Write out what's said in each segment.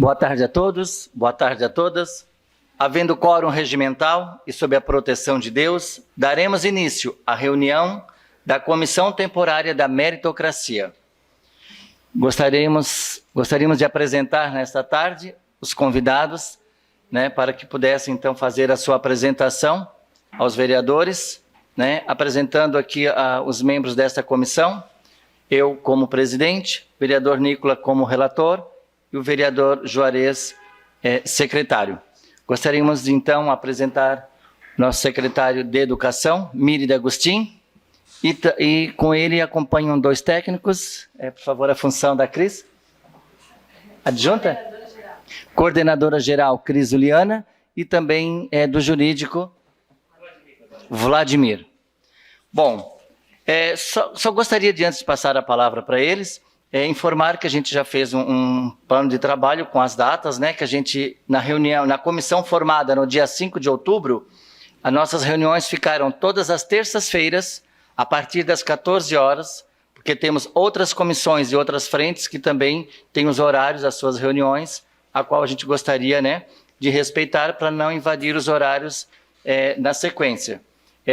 Boa tarde a todos, boa tarde a todas. Havendo quórum regimental e sob a proteção de Deus, daremos início à reunião da Comissão Temporária da Meritocracia. Gostaríamos de apresentar nesta tarde os convidados, para que pudessem então fazer a sua apresentação aos vereadores, apresentando aqui os membros desta comissão, eu como presidente, o vereador Nicola como relator e o vereador Juarez secretário. Gostaríamos de então apresentar nosso secretário de Educação, Miri D'Agostin, e com ele acompanham dois técnicos, por favor, a função da Cris. Adjunta? Coordenadora geral, Cris Juliana, e também do jurídico, Vladimir. Bom, só gostaria de, antes de passar a palavra para eles, informar que a gente já fez um plano de trabalho com as datas, que a gente, na reunião, na comissão formada no dia 5 de outubro, as nossas reuniões ficaram todas as terças-feiras, a partir das 14 horas, porque temos outras comissões e outras frentes que também têm os horários das suas reuniões, a qual a gente gostaria de respeitar para não invadir os horários na sequência.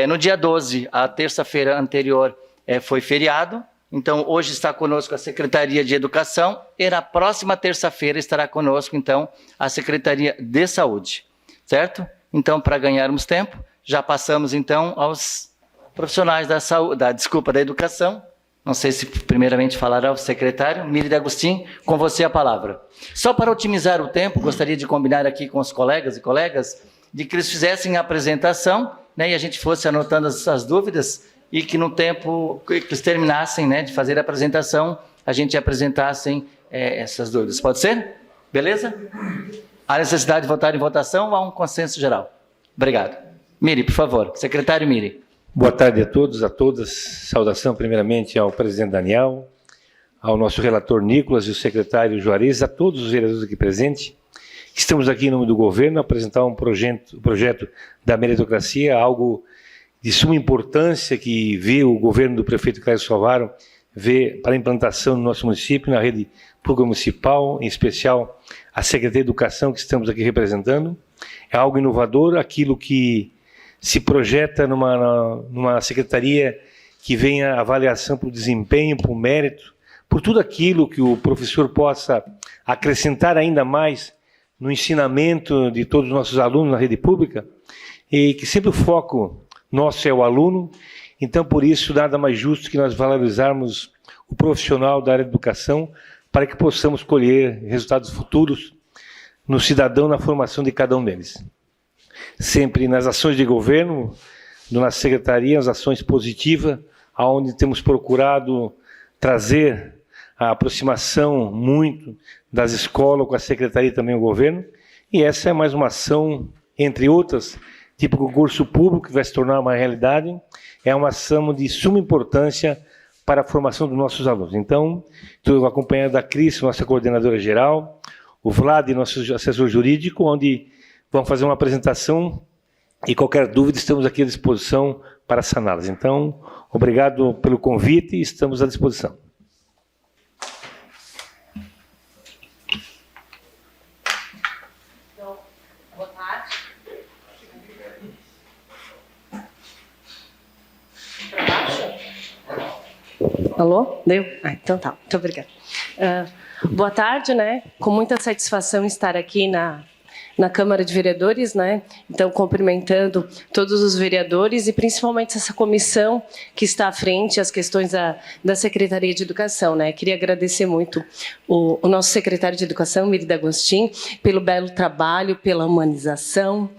No dia 12, a terça-feira anterior, foi feriado, então hoje está conosco a Secretaria de Educação e na próxima terça-feira estará conosco então a Secretaria de Saúde, certo? Então, para ganharmos tempo, já passamos então aos profissionais da Educação. Não sei se primeiramente falará o secretário, Miri D'Agostin, com você a palavra. Só para otimizar o tempo, gostaria de combinar aqui com os colegas e colegas, de que eles fizessem a apresentação, e a gente fosse anotando as dúvidas, e que no tempo que eles terminassem de fazer a apresentação, a gente apresentassem essas dúvidas. Pode ser? Beleza? Há necessidade de votar em votação ou há um consenso geral? Obrigado. Miri, por favor. Secretário Miri. Boa tarde a todos, a todas. Saudação primeiramente ao presidente Daniel, ao nosso relator Nicolas e o secretário Juarez, a todos os vereadores aqui presentes. Estamos aqui em nome do governo a apresentar um projeto da meritocracia, algo de suma importância que vê o governo do prefeito Clécio Salvaro, vê para a implantação no nosso município, na rede pública municipal, em especial a Secretaria de Educação que estamos aqui representando. É algo inovador, aquilo que se projeta numa secretaria que venha a avaliação por desempenho, por mérito, por tudo aquilo que o professor possa acrescentar ainda mais no ensinamento de todos os nossos alunos na rede pública, e que sempre o foco nosso é o aluno. Então, por isso, nada mais justo que nós valorizarmos o profissional da área de educação para que possamos colher resultados futuros no cidadão, na formação de cada um deles. Sempre nas ações de governo, na secretaria, as ações positivas, onde temos procurado trazer a aproximação muito das escolas com a secretaria e também o governo, e essa é mais uma ação, entre outras, tipo concurso público, que vai se tornar uma realidade, é uma ação de suma importância para a formação dos nossos alunos. Então, estou acompanhado da Cris, nossa coordenadora geral, o Vlad, nosso assessor jurídico, onde vamos fazer uma apresentação e qualquer dúvida estamos aqui à disposição para saná-las. Então, obrigado pelo convite e estamos à disposição. Boa tarde. Alô? Deu? Então tá. Muito obrigada. Boa tarde, Com muita satisfação estar aqui na Câmara de Vereadores, Então, cumprimentando todos os vereadores e principalmente essa comissão que está à frente, as questões da Secretaria de Educação, Queria agradecer muito o nosso secretário de Educação, Miri D'Agostin, pelo belo trabalho, pela humanização,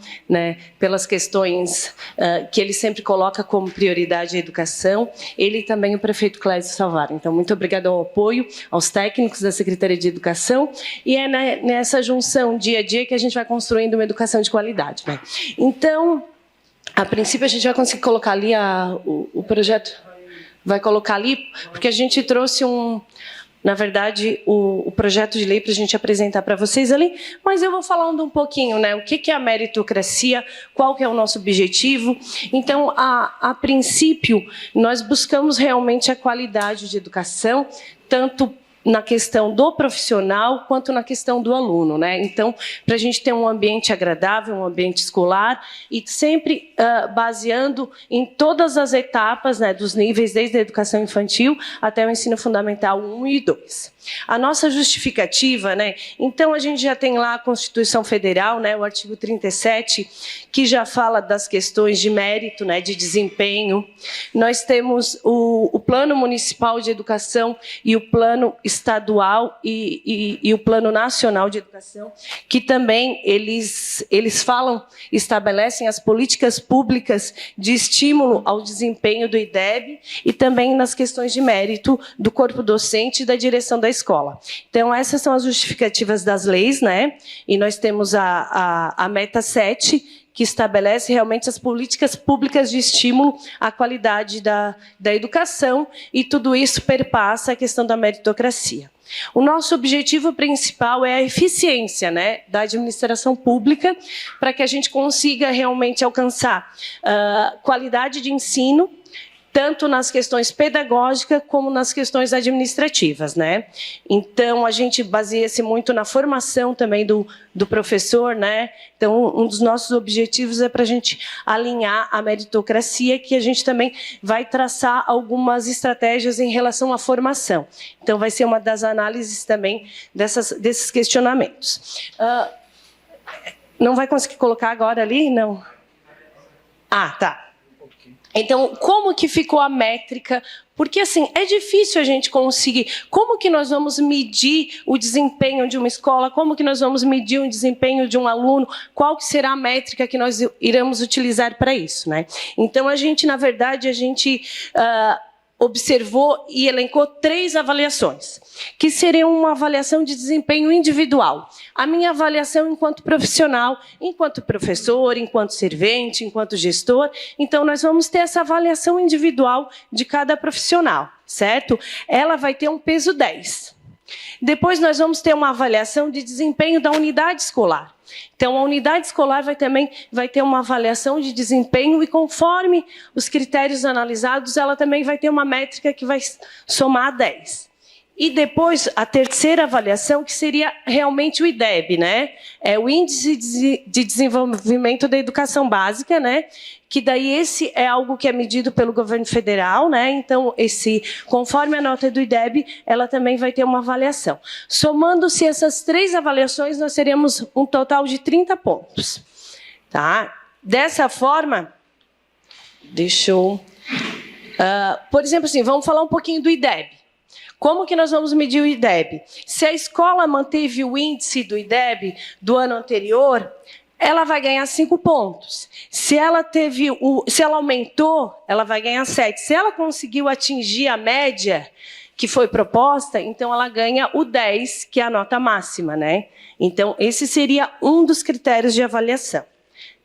pelas questões que ele sempre coloca como prioridade a educação, ele e também o prefeito Clécio Salvaro. Então, muito obrigada ao apoio, aos técnicos da Secretaria de Educação, e é nessa junção dia a dia que a gente vai construindo uma educação de qualidade. Então, a princípio, a gente vai conseguir colocar ali o projeto. Vai colocar ali, porque a gente trouxe na verdade, o projeto de lei para a gente apresentar para vocês ali, mas eu vou falando um pouquinho, o que é a meritocracia, qual que é o nosso objetivo. Então, a princípio, nós buscamos realmente a qualidade de educação, tanto na questão do profissional quanto na questão do aluno, né? Então, para a gente ter um ambiente agradável, um ambiente escolar e sempre baseando em todas as etapas, né, dos níveis, desde a educação infantil até o ensino fundamental 1 e 2. A nossa justificativa, né? Então, a gente já tem lá a Constituição Federal, né, o artigo 37, que já fala das questões de mérito, né, de desempenho. Nós temos o Plano Municipal de Educação e o Plano Estadual e o Plano Nacional de Educação, que também eles estabelecem as políticas públicas de estímulo ao desempenho do IDEB e também nas questões de mérito do corpo docente e da direção da escola. Então, essas são as justificativas das leis, né? E nós temos a meta 7, que estabelece realmente as políticas públicas de estímulo à qualidade da educação, e tudo isso perpassa a questão da meritocracia. O nosso objetivo principal é a eficiência, né, da administração pública, para que a gente consiga realmente alcançar qualidade de ensino, tanto nas questões pedagógicas como nas questões administrativas, né? Então, a gente baseia-se muito na formação também do professor, né? Então, um dos nossos objetivos é para a gente alinhar a meritocracia, que a gente também vai traçar algumas estratégias em relação à formação. Então, vai ser uma das análises também desses questionamentos. Não vai conseguir colocar agora ali? Não. Ah, tá. Então, como que ficou a métrica? Porque, assim, é difícil a gente conseguir. Como que nós vamos medir o desempenho de uma escola? Como que nós vamos medir o desempenho de um aluno? Qual que será a métrica que nós iremos utilizar para isso, né? Então, na verdade, observou e elencou 3 avaliações, que seriam uma avaliação de desempenho individual. A minha avaliação enquanto profissional, enquanto professor, enquanto servente, enquanto gestor. Então, nós vamos ter essa avaliação individual de cada profissional, certo? Ela vai ter um peso 10. Depois, nós vamos ter uma avaliação de desempenho da unidade escolar. Então, a unidade escolar vai ter uma avaliação de desempenho e, conforme os critérios analisados, ela também vai ter uma métrica que vai somar 10. E depois, a terceira avaliação, que seria realmente o IDEB, né? É o Índice de Desenvolvimento da Educação Básica, né? Que daí esse é algo que é medido pelo governo federal, né? Então, conforme a nota do IDEB, ela também vai ter uma avaliação. Somando-se essas 3 avaliações, nós teremos um total de 30 pontos. Tá? Dessa forma, por exemplo, assim, vamos falar um pouquinho do IDEB. Como que nós vamos medir o IDEB? Se a escola manteve o índice do IDEB do ano anterior, ela vai ganhar 5 pontos. Se ela aumentou, ela vai ganhar 7. Se ela conseguiu atingir a média que foi proposta, então ela ganha o 10, que é a nota máxima, né? Então, esse seria um dos critérios de avaliação,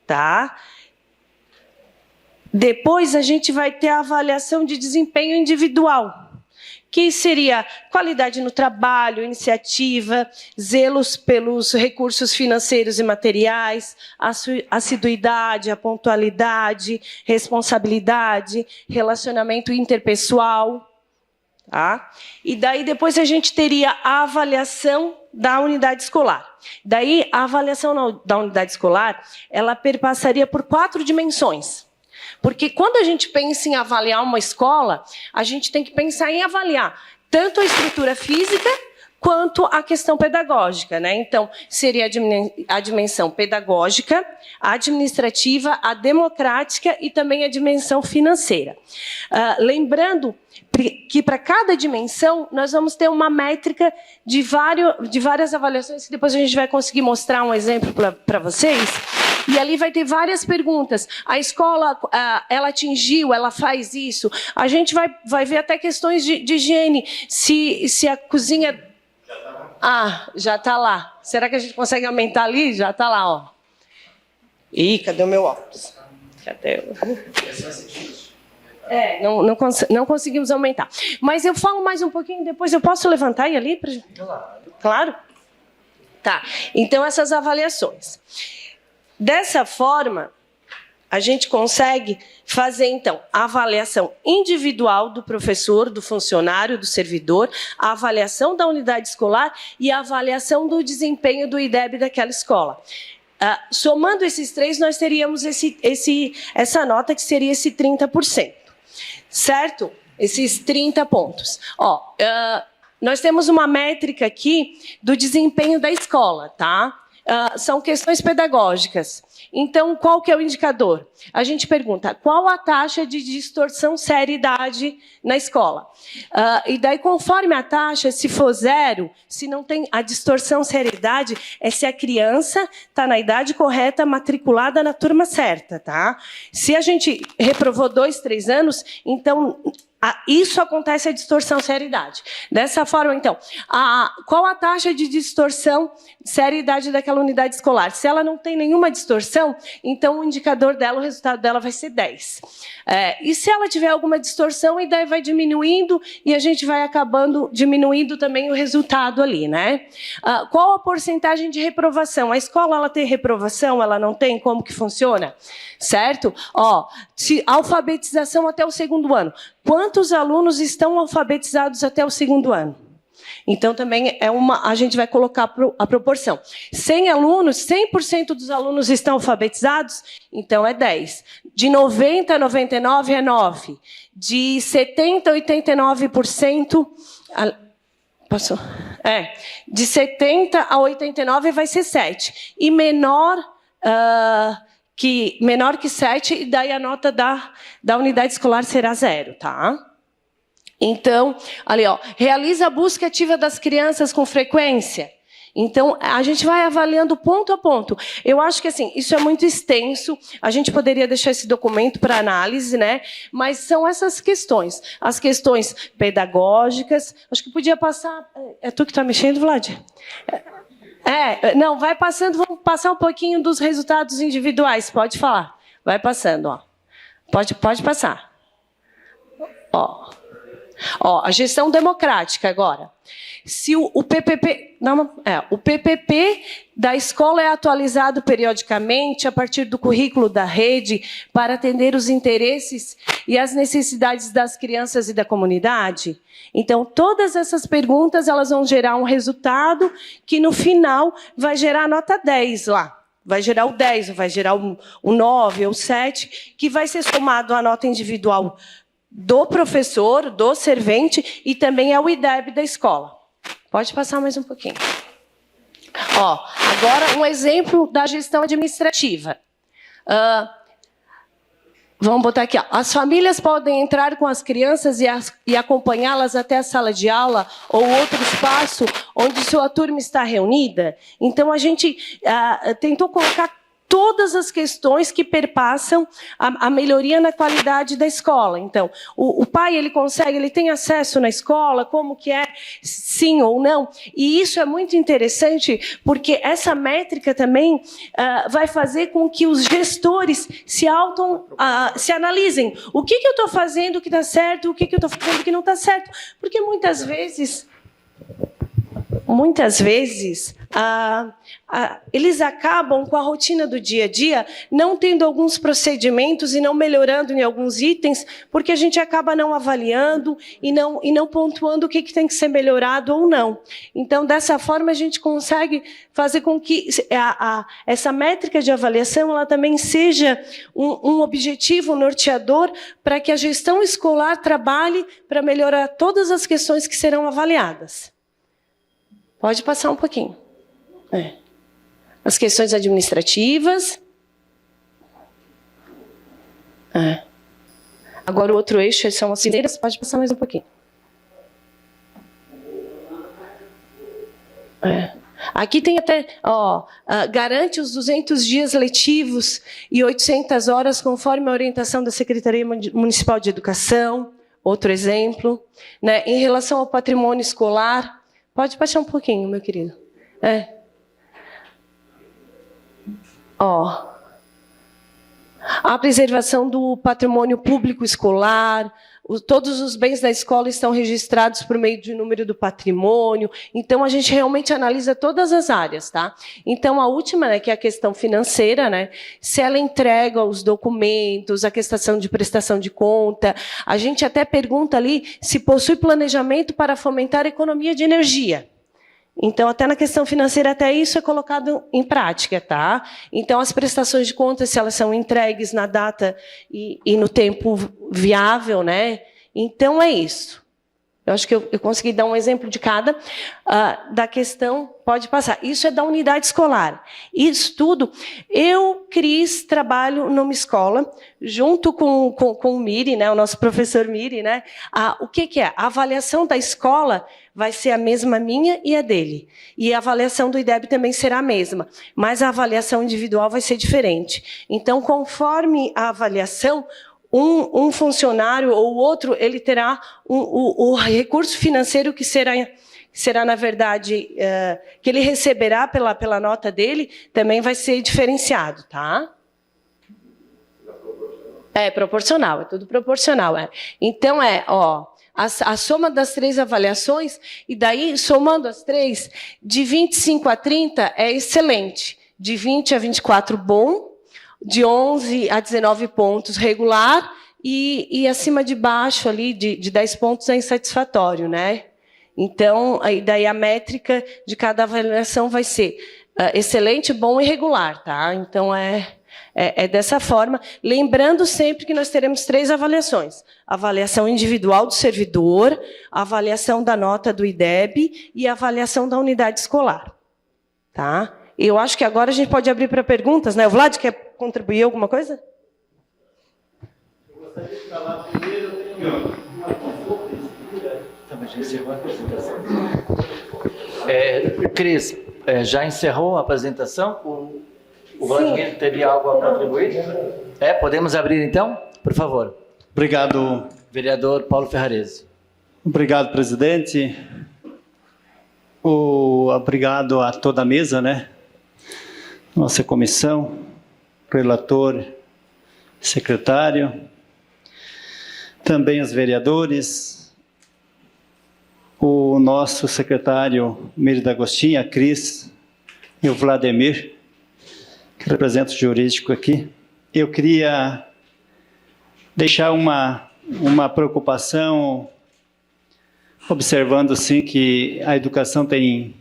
tá? Depois, a gente vai ter a avaliação de desempenho individual, que seria qualidade no trabalho, iniciativa, zelos pelos recursos financeiros e materiais, assiduidade, a pontualidade, responsabilidade, relacionamento interpessoal. Tá? E daí depois a gente teria a avaliação da unidade escolar. Daí a avaliação da unidade escolar, ela perpassaria por 4 dimensões. Porque quando a gente pensa em avaliar uma escola, a gente tem que pensar em avaliar tanto a estrutura física quanto a questão pedagógica, né? Então, seria a dimensão pedagógica, a administrativa, a democrática e também a dimensão financeira. Lembrando que para cada dimensão nós vamos ter uma métrica de várias avaliações, que depois a gente vai conseguir mostrar um exemplo para vocês. E ali vai ter várias perguntas. A escola, ela atingiu, ela faz isso. A gente vai ver até questões de higiene. Se a cozinha... Já está lá. Será que a gente consegue aumentar ali? Já está lá, ó. Ih, cadê o meu óculos? Cadê não conseguimos aumentar. Mas eu falo mais um pouquinho, depois eu posso levantar e ir ali? Claro? Tá. Então, essas avaliações. Dessa forma, a gente consegue fazer, então, a avaliação individual do professor, do funcionário, do servidor, a avaliação da unidade escolar e a avaliação do desempenho do IDEB daquela escola. Somando esses três, nós teríamos essa nota que seria esse 30%, certo? Esses 30 pontos. Nós temos uma métrica aqui do desempenho da escola, tá? São questões pedagógicas. Então, qual que é o indicador? A gente pergunta, qual a taxa de distorção seriedade na escola? E daí, conforme a taxa, se for 0, se não tem a distorção seriedade, é se a criança está na idade correta, matriculada na turma certa, tá? Se a gente reprovou 2, 3 anos, então isso acontece a distorção seriedade. Dessa forma, então, qual a taxa de distorção seriedade daquela unidade escolar? Se ela não tem nenhuma distorção, então o indicador dela, o resultado dela vai ser 10. E se ela tiver alguma distorção, e daí vai diminuindo e a gente vai acabando diminuindo também o resultado ali, né? Qual a porcentagem de reprovação? A escola, ela tem reprovação? Ela não tem? Como que funciona? Certo? Alfabetização até o 2º ano. Quantos alunos estão alfabetizados até o 2º ano? Então, também a gente vai colocar a proporção. 100 alunos, 100% dos alunos estão alfabetizados? Então, é 10. De 90 a 99 é 9. De 70 a 89%... Passou? De 70 a 89 vai ser 7. E menor que 7, e daí a nota da unidade escolar será 0, tá? Então, ali, realiza a busca ativa das crianças com frequência. Então, a gente vai avaliando ponto a ponto. Eu acho que, assim, isso é muito extenso, a gente poderia deixar esse documento para análise, né? Mas são essas questões, as questões pedagógicas. Acho que podia passar... É tu que está mexendo, Vlad? Não, vai passando, vamos passar um pouquinho dos resultados individuais, pode falar. Vai passando, Pode passar. A gestão democrática agora. Se o PPP da escola é atualizado periodicamente a partir do currículo da rede para atender os interesses e as necessidades das crianças e da comunidade. Então, todas essas perguntas elas vão gerar um resultado que, no final, vai gerar a nota 10 lá. Vai gerar o 10, vai gerar o 9 ou 7, que vai ser somado à nota individual do professor, do servente e também ao IDEB da escola. Pode passar mais um pouquinho. Agora um exemplo da gestão administrativa. Vamos botar aqui. As famílias podem entrar com as crianças e acompanhá-las até a sala de aula ou outro espaço onde sua turma está reunida. Então, a gente tentou colocar todas as questões que perpassam a melhoria na qualidade da escola. Então, o pai, ele tem acesso na escola, como que é, sim ou não. E isso é muito interessante, porque essa métrica também vai fazer com que os gestores se analisem. O que eu estou fazendo que está certo, o que eu estou fazendo que não está certo. Porque muitas vezes eles acabam com a rotina do dia a dia, não tendo alguns procedimentos e não melhorando em alguns itens, porque a gente acaba não avaliando e não pontuando o que tem que ser melhorado ou não. Então, dessa forma, a gente consegue fazer com que essa métrica de avaliação ela também seja um objetivo norteador para que a gestão escolar trabalhe para melhorar todas as questões que serão avaliadas. Pode passar um pouquinho. As questões administrativas. Agora o outro eixo são as fileiras. Pode passar mais um pouquinho. Aqui tem até, garante os 200 dias letivos e 800 horas conforme a orientação da Secretaria Municipal de Educação. Outro exemplo. Né? Em relação ao patrimônio escolar. Pode baixar um pouquinho, meu querido. A preservação do patrimônio público escolar, todos os bens da escola estão registrados por meio de número do patrimônio. Então, a gente realmente analisa todas as áreas, tá? Então, a última, né, que é a questão financeira, né? Se ela entrega os documentos, a questão de prestação de conta, a gente até pergunta ali se possui planejamento para fomentar a economia de energia. Então, até na questão financeira, até isso é colocado em prática, tá? Então, as prestações de contas, se elas são entregues na data e no tempo viável, né? Então, é isso. Eu acho que eu consegui dar um exemplo de cada da questão, pode passar. Isso é da unidade escolar. Isso tudo, eu, Cris, trabalho numa escola, junto com o Miri, né, o nosso professor Miri, né? O que é? A avaliação da escola vai ser a mesma minha e a dele. E a avaliação do IDEB também será a mesma, mas a avaliação individual vai ser diferente. Então, conforme a avaliação, um funcionário ou o outro, ele terá o recurso financeiro que será, na verdade, que ele receberá pela nota dele, também vai ser diferenciado, tá? É proporcional, é tudo proporcional. É. Então, a soma das 3 avaliações, e daí, somando as 3, de 25 a 30 é excelente, de 20 a 24 bom, de 11 a 19 pontos regular, e acima de baixo, ali, de 10 pontos, é insatisfatório, né? Então, aí, daí a métrica de cada avaliação vai ser excelente, bom e regular, tá? Então, é dessa forma. Lembrando sempre que nós teremos 3 avaliações. A avaliação individual do servidor, a avaliação da nota do IDEB e a avaliação da unidade escolar. Tá? Eu acho que agora a gente pode abrir para perguntas, né? O Vlad quer contribuir alguma coisa? Eu gostaria de falar primeiro, eu tenho uma consulta. Já encerrou a apresentação. Cris, já encerrou a apresentação? O Vladimir teria algo a contribuir? Podemos abrir então? Por favor. Obrigado. Vereador Paulo Ferrarese. Obrigado, presidente. Obrigado a toda a mesa, né? Nossa comissão, relator, secretário, também os vereadores, o nosso secretário Miri D'Agostinho, a Cris e o Vladimir, que representa o jurídico aqui. Eu queria deixar uma preocupação, observando sim que a educação tem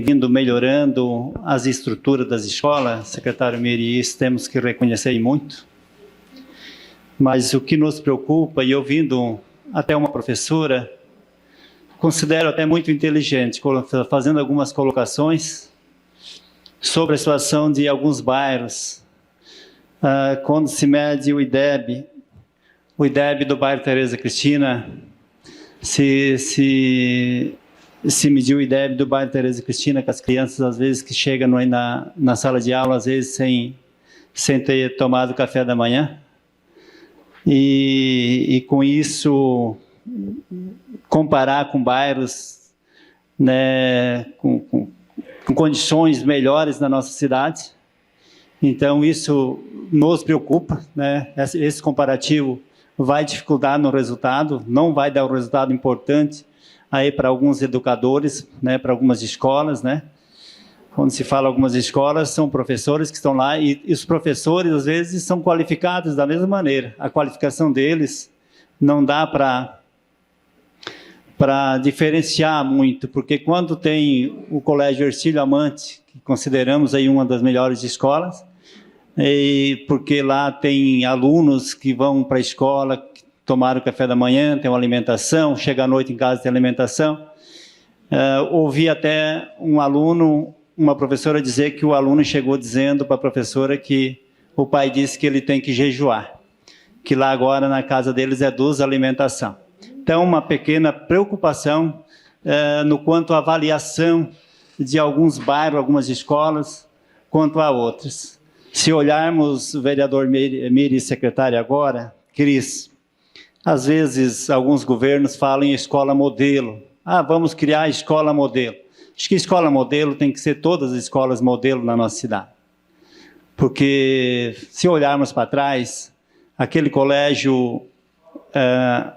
vindo melhorando as estruturas das escolas, secretário Miri, isso temos que reconhecer muito. Mas o que nos preocupa, e ouvindo até uma professora, considero até muito inteligente, fazendo algumas colocações sobre a situação de alguns bairros, quando se mede o IDEB do bairro Tereza Cristina, se mediu o IDEB do bairro Tereza Cristina, com as crianças, às vezes, que chegam na sala de aula, às vezes, sem ter tomado café da manhã, e com isso, comparar com bairros, né, com condições melhores na nossa cidade. Então, isso nos preocupa, né? Esse comparativo vai dificultar no resultado, não vai dar um resultado importante aí para alguns educadores, né, para algumas escolas, né? Quando se fala algumas escolas, são professores que estão lá e os professores, às vezes, são qualificados da mesma maneira. A qualificação deles não dá para diferenciar muito, porque quando tem o Colégio Hercílio Amante, que consideramos aí uma das melhores escolas, e porque lá tem alunos que vão para a escola, tomar o café da manhã, tem uma alimentação, chega à noite em casa tem alimentação. Ouvi até um aluno, uma professora dizer que o aluno chegou dizendo para a professora que o pai disse que ele tem que jejuar, que lá agora na casa deles é 12 alimentação. Então, uma pequena preocupação no quanto à avaliação de alguns bairros, algumas escolas, quanto a outras. Se olharmos o vereador Miri e secretário agora, Cris, às vezes alguns governos falam em escola modelo. Vamos criar a escola modelo. Acho que escola modelo tem que ser todas as escolas modelo na nossa cidade. Porque se olharmos para trás, aquele colégio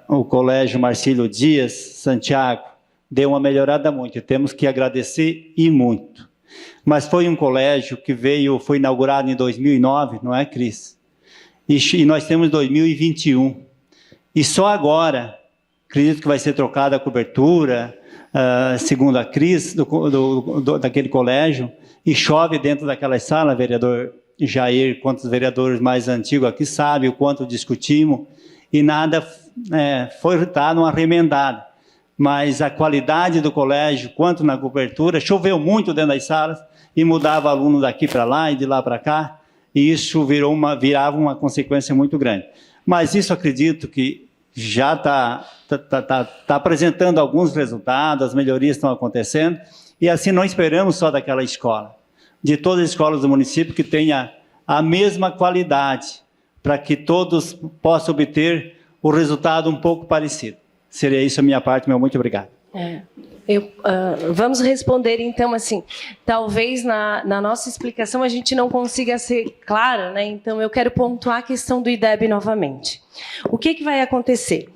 o Colégio Marcílio Dias, Santiago, deu uma melhorada muito. Temos que agradecer e muito. Mas foi um colégio que foi inaugurado em 2009, não é, Cris? E nós temos 2021. E só agora, acredito que vai ser trocada a cobertura, segundo a Cris, daquele colégio, e chove dentro daquela sala, vereador Jair, quantos vereadores mais antigos aqui sabem o quanto discutimos, e nada foi dado uma remendada. Mas a qualidade do colégio, quanto na cobertura, choveu muito dentro das salas, e mudava aluno daqui para lá e de lá para cá, e isso virava uma consequência muito grande. Mas isso acredito que já está apresentando alguns resultados, as melhorias estão acontecendo, e assim não esperamos só daquela escola, de todas as escolas do município que tenha a mesma qualidade, para que todos possam obter o resultado um pouco parecido. Seria isso a minha parte, meu muito obrigado. Vamos responder, então, assim, talvez na nossa explicação a gente não consiga ser clara, né? Então, eu quero pontuar a questão do IDEB novamente. O que vai acontecer?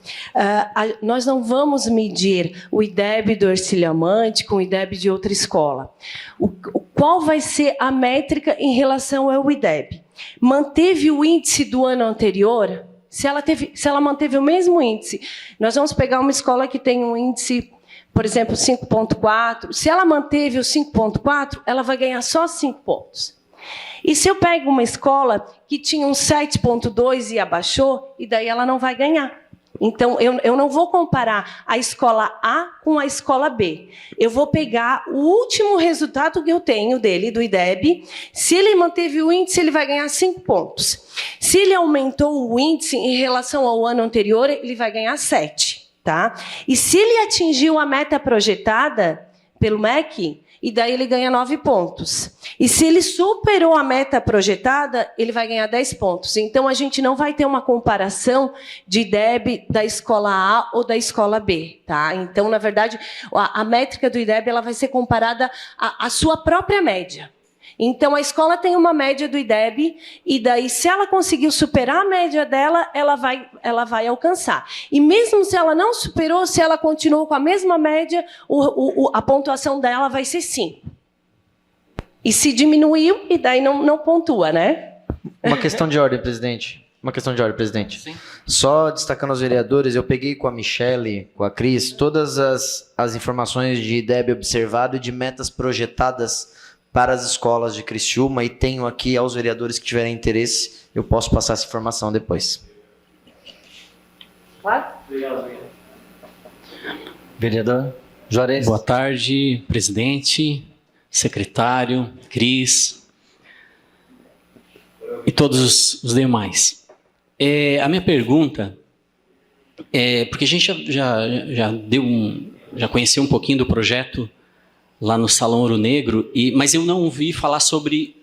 Nós não vamos medir o IDEB do Hercílio Amante com o IDEB de outra escola. Qual vai ser a métrica em relação ao IDEB? Manteve o índice do ano anterior? Se ela manteve o mesmo índice, nós vamos pegar uma escola que tem um índice, por exemplo, 5,4. Se ela manteve o 5,4, ela vai ganhar só 5 pontos. E se eu pego uma escola que tinha um 7,2 e abaixou, e daí ela não vai ganhar. Então, eu não vou comparar a escola A com a escola B. Eu vou pegar o último resultado que eu tenho dele, do IDEB. Se ele manteve o índice, ele vai ganhar 5 pontos. Se ele aumentou o índice em relação ao ano anterior, ele vai ganhar 7. Tá? E se ele atingiu a meta projetada pelo MEC, e daí ele ganha 9 pontos. E se ele superou a meta projetada, ele vai ganhar 10 pontos. Então, a gente não vai ter uma comparação de IDEB da escola A ou da escola B. Tá? Então, na verdade, a métrica do IDEB ela vai ser comparada à sua própria média. Então, a escola tem uma média do IDEB, e daí, se ela conseguiu superar a média dela, ela vai alcançar. E mesmo se ela não superou, se ela continuou com a mesma média, a pontuação dela vai ser 5. E se diminuiu, e daí não pontua, né? Uma questão de ordem, presidente. Sim. Só destacando aos vereadores, eu peguei com a Michele, com a Cris, todas as informações de IDEB observado e de metas projetadas para as escolas de Criciúma, e tenho aqui aos vereadores que tiverem interesse, eu posso passar essa informação depois. Claro. Vereador Juarez. Boa tarde, presidente, secretário, Cris e todos os demais. A minha pergunta porque a gente já conheceu um pouquinho do projeto lá no Salão Ouro Negro, mas eu não ouvi falar sobre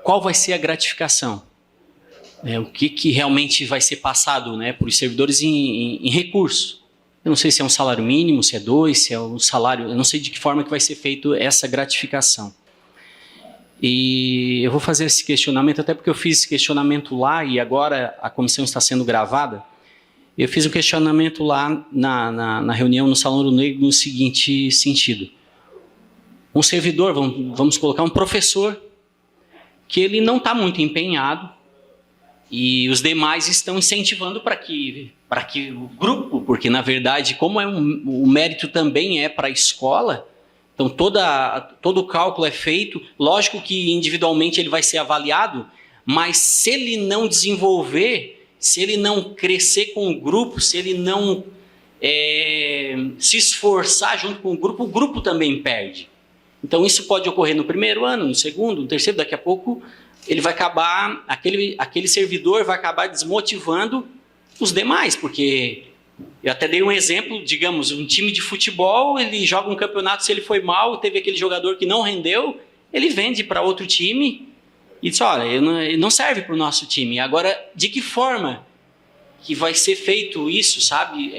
qual vai ser a gratificação. O que realmente vai ser passado, né, para os servidores em recurso. Eu não sei se é um salário mínimo, se é 2, se é um salário... Eu não sei de que forma que vai ser feito essa gratificação. E eu vou fazer esse questionamento, até porque eu fiz esse questionamento lá e agora a comissão está sendo gravada. Eu fiz um questionamento lá na reunião no Salão Ouro Negro no seguinte sentido. Um servidor, vamos colocar um professor, que ele não está muito empenhado e os demais estão incentivando para que o grupo, porque na verdade, como o mérito também é para a escola, então todo o cálculo é feito, lógico que individualmente ele vai ser avaliado, mas se ele não desenvolver, se ele não crescer com o grupo, se ele não se esforçar junto com o grupo também perde. Então isso pode ocorrer no primeiro ano, no segundo, no terceiro, daqui a pouco ele vai acabar, aquele servidor vai acabar desmotivando os demais, porque eu até dei um exemplo, digamos, um time de futebol, ele joga um campeonato, se ele foi mal, teve aquele jogador que não rendeu, ele vende para outro time e diz, olha, ele não serve para o nosso time. Agora, de que forma que vai ser feito isso, sabe?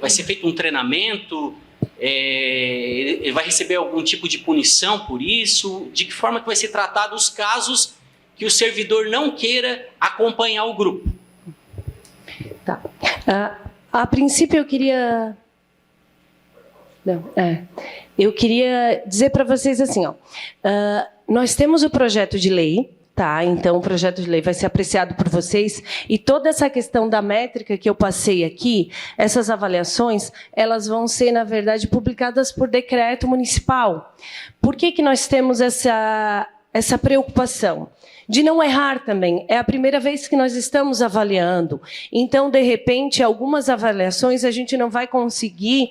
Vai ser feito um treinamento? Ele vai receber algum tipo de punição por isso? De que forma que vai ser tratado os casos que o servidor não queira acompanhar o grupo? Tá. A princípio, eu queria... Eu queria dizer para vocês assim, ó, nós temos o projeto de lei, tá? Então, o projeto de lei vai ser apreciado por vocês e toda essa questão da métrica que eu passei aqui, essas avaliações, elas vão ser, na verdade, publicadas por decreto municipal. Por que nós temos essa preocupação? De não errar também. É a primeira vez que nós estamos avaliando. Então, de repente, algumas avaliações a gente não vai conseguir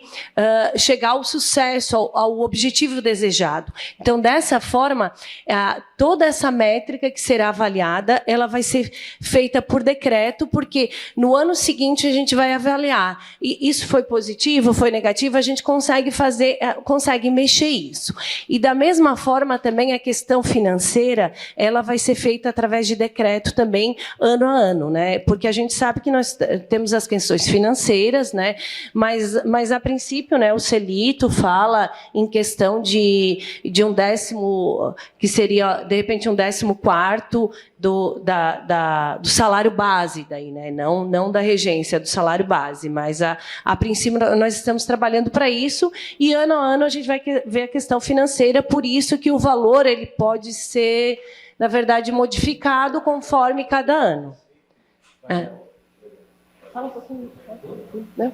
chegar ao sucesso, ao objetivo desejado. Então, dessa forma, toda essa métrica que será avaliada, ela vai ser feita por decreto, porque no ano seguinte a gente vai avaliar. E isso foi positivo, foi negativo, a gente consegue consegue mexer isso. E da mesma forma também a questão financeira, ela vai ser feita através de decreto também, ano a ano, né? Porque a gente sabe que nós temos as questões financeiras, né? Mas a princípio, né, o Celito fala em questão de um décimo, que seria, de repente, um 14º do salário base, daí, né? Não da regência, do salário base, mas a princípio nós estamos trabalhando para isso e ano a ano a gente vai ver a questão financeira, por isso que o valor ele pode ser, na verdade, modificado conforme cada ano. Fala um pouquinho. Não?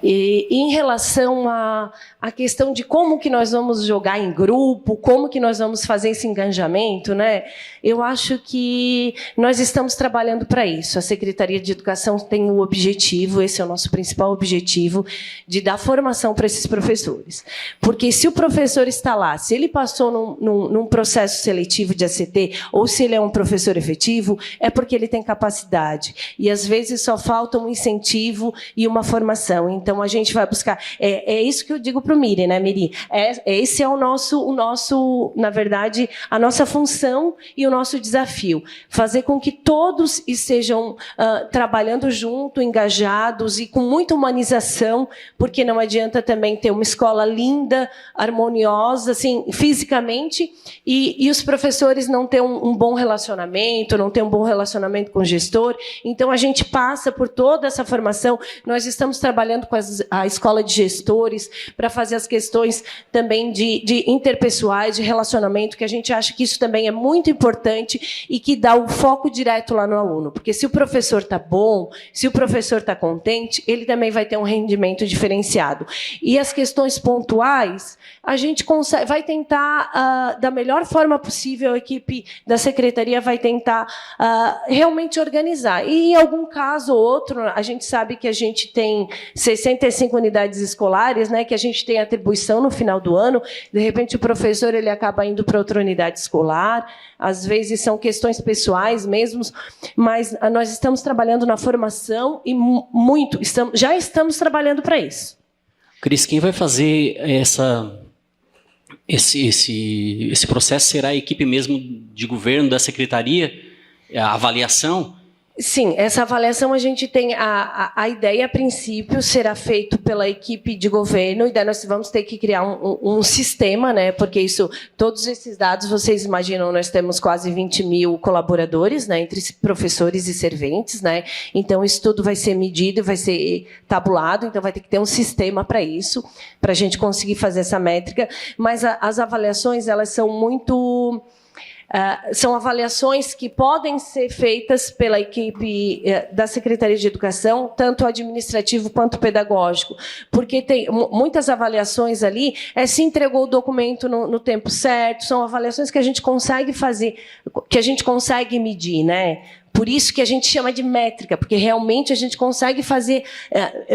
E em relação à questão de como que nós vamos jogar em grupo, como que nós vamos fazer esse engajamento, né? Eu acho que nós estamos trabalhando para isso. A Secretaria de Educação tem o objetivo, esse é o nosso principal objetivo, de dar formação para esses professores. Porque se o professor está lá, se ele passou num processo seletivo de ACT, ou se ele é um professor efetivo, é porque ele tem capacidade. E, às vezes, só falta um incentivo e uma formação. Então, a gente vai buscar... É isso que eu digo para o Miri, né, Miri? Esse é o nosso, na verdade, a nossa função e o nosso desafio. Fazer com que todos estejam trabalhando junto, engajados e com muita humanização, porque não adianta também ter uma escola linda, harmoniosa, assim, fisicamente, e os professores não ter um bom relacionamento, não ter um bom relacionamento com o gestor. Então, a gente passa por toda essa formação. Nós estamos trabalhando com a escola de gestores para fazer as questões também de interpessoais, de relacionamento, que a gente acha que isso também é muito importante e que dá o foco direto lá no aluno. Porque se o professor está bom, se o professor está contente, ele também vai ter um rendimento diferenciado. E as questões pontuais, a gente vai tentar, da melhor forma possível, a equipe da secretaria vai tentar realmente organizar. E, em algum caso ou outro, a gente sabe que a gente tem 65 unidades escolares, né, que a gente tem atribuição no final do ano, de repente o professor ele acaba indo para outra unidade escolar, às vezes são questões pessoais mesmo, mas nós estamos trabalhando na formação e já estamos trabalhando para isso. Cris, quem vai fazer esse processo será a equipe mesmo de governo da secretaria, a avaliação? Sim, essa avaliação a gente tem, a ideia a princípio será feito pela equipe de governo e daí nós vamos ter que criar um sistema, né? Porque todos esses dados, vocês imaginam, nós temos quase 20 mil colaboradores, né? Entre professores e serventes, né? Então isso tudo vai ser medido, vai ser tabulado, então vai ter que ter um sistema para isso, para a gente conseguir fazer essa métrica. Mas as avaliações, elas são muito... são avaliações que podem ser feitas pela equipe da Secretaria de Educação, tanto administrativo quanto pedagógico, porque tem muitas avaliações ali, se entregou o documento no tempo certo, são avaliações que a gente consegue fazer, que a gente consegue medir, né? Por isso que a gente chama de métrica, porque realmente a gente consegue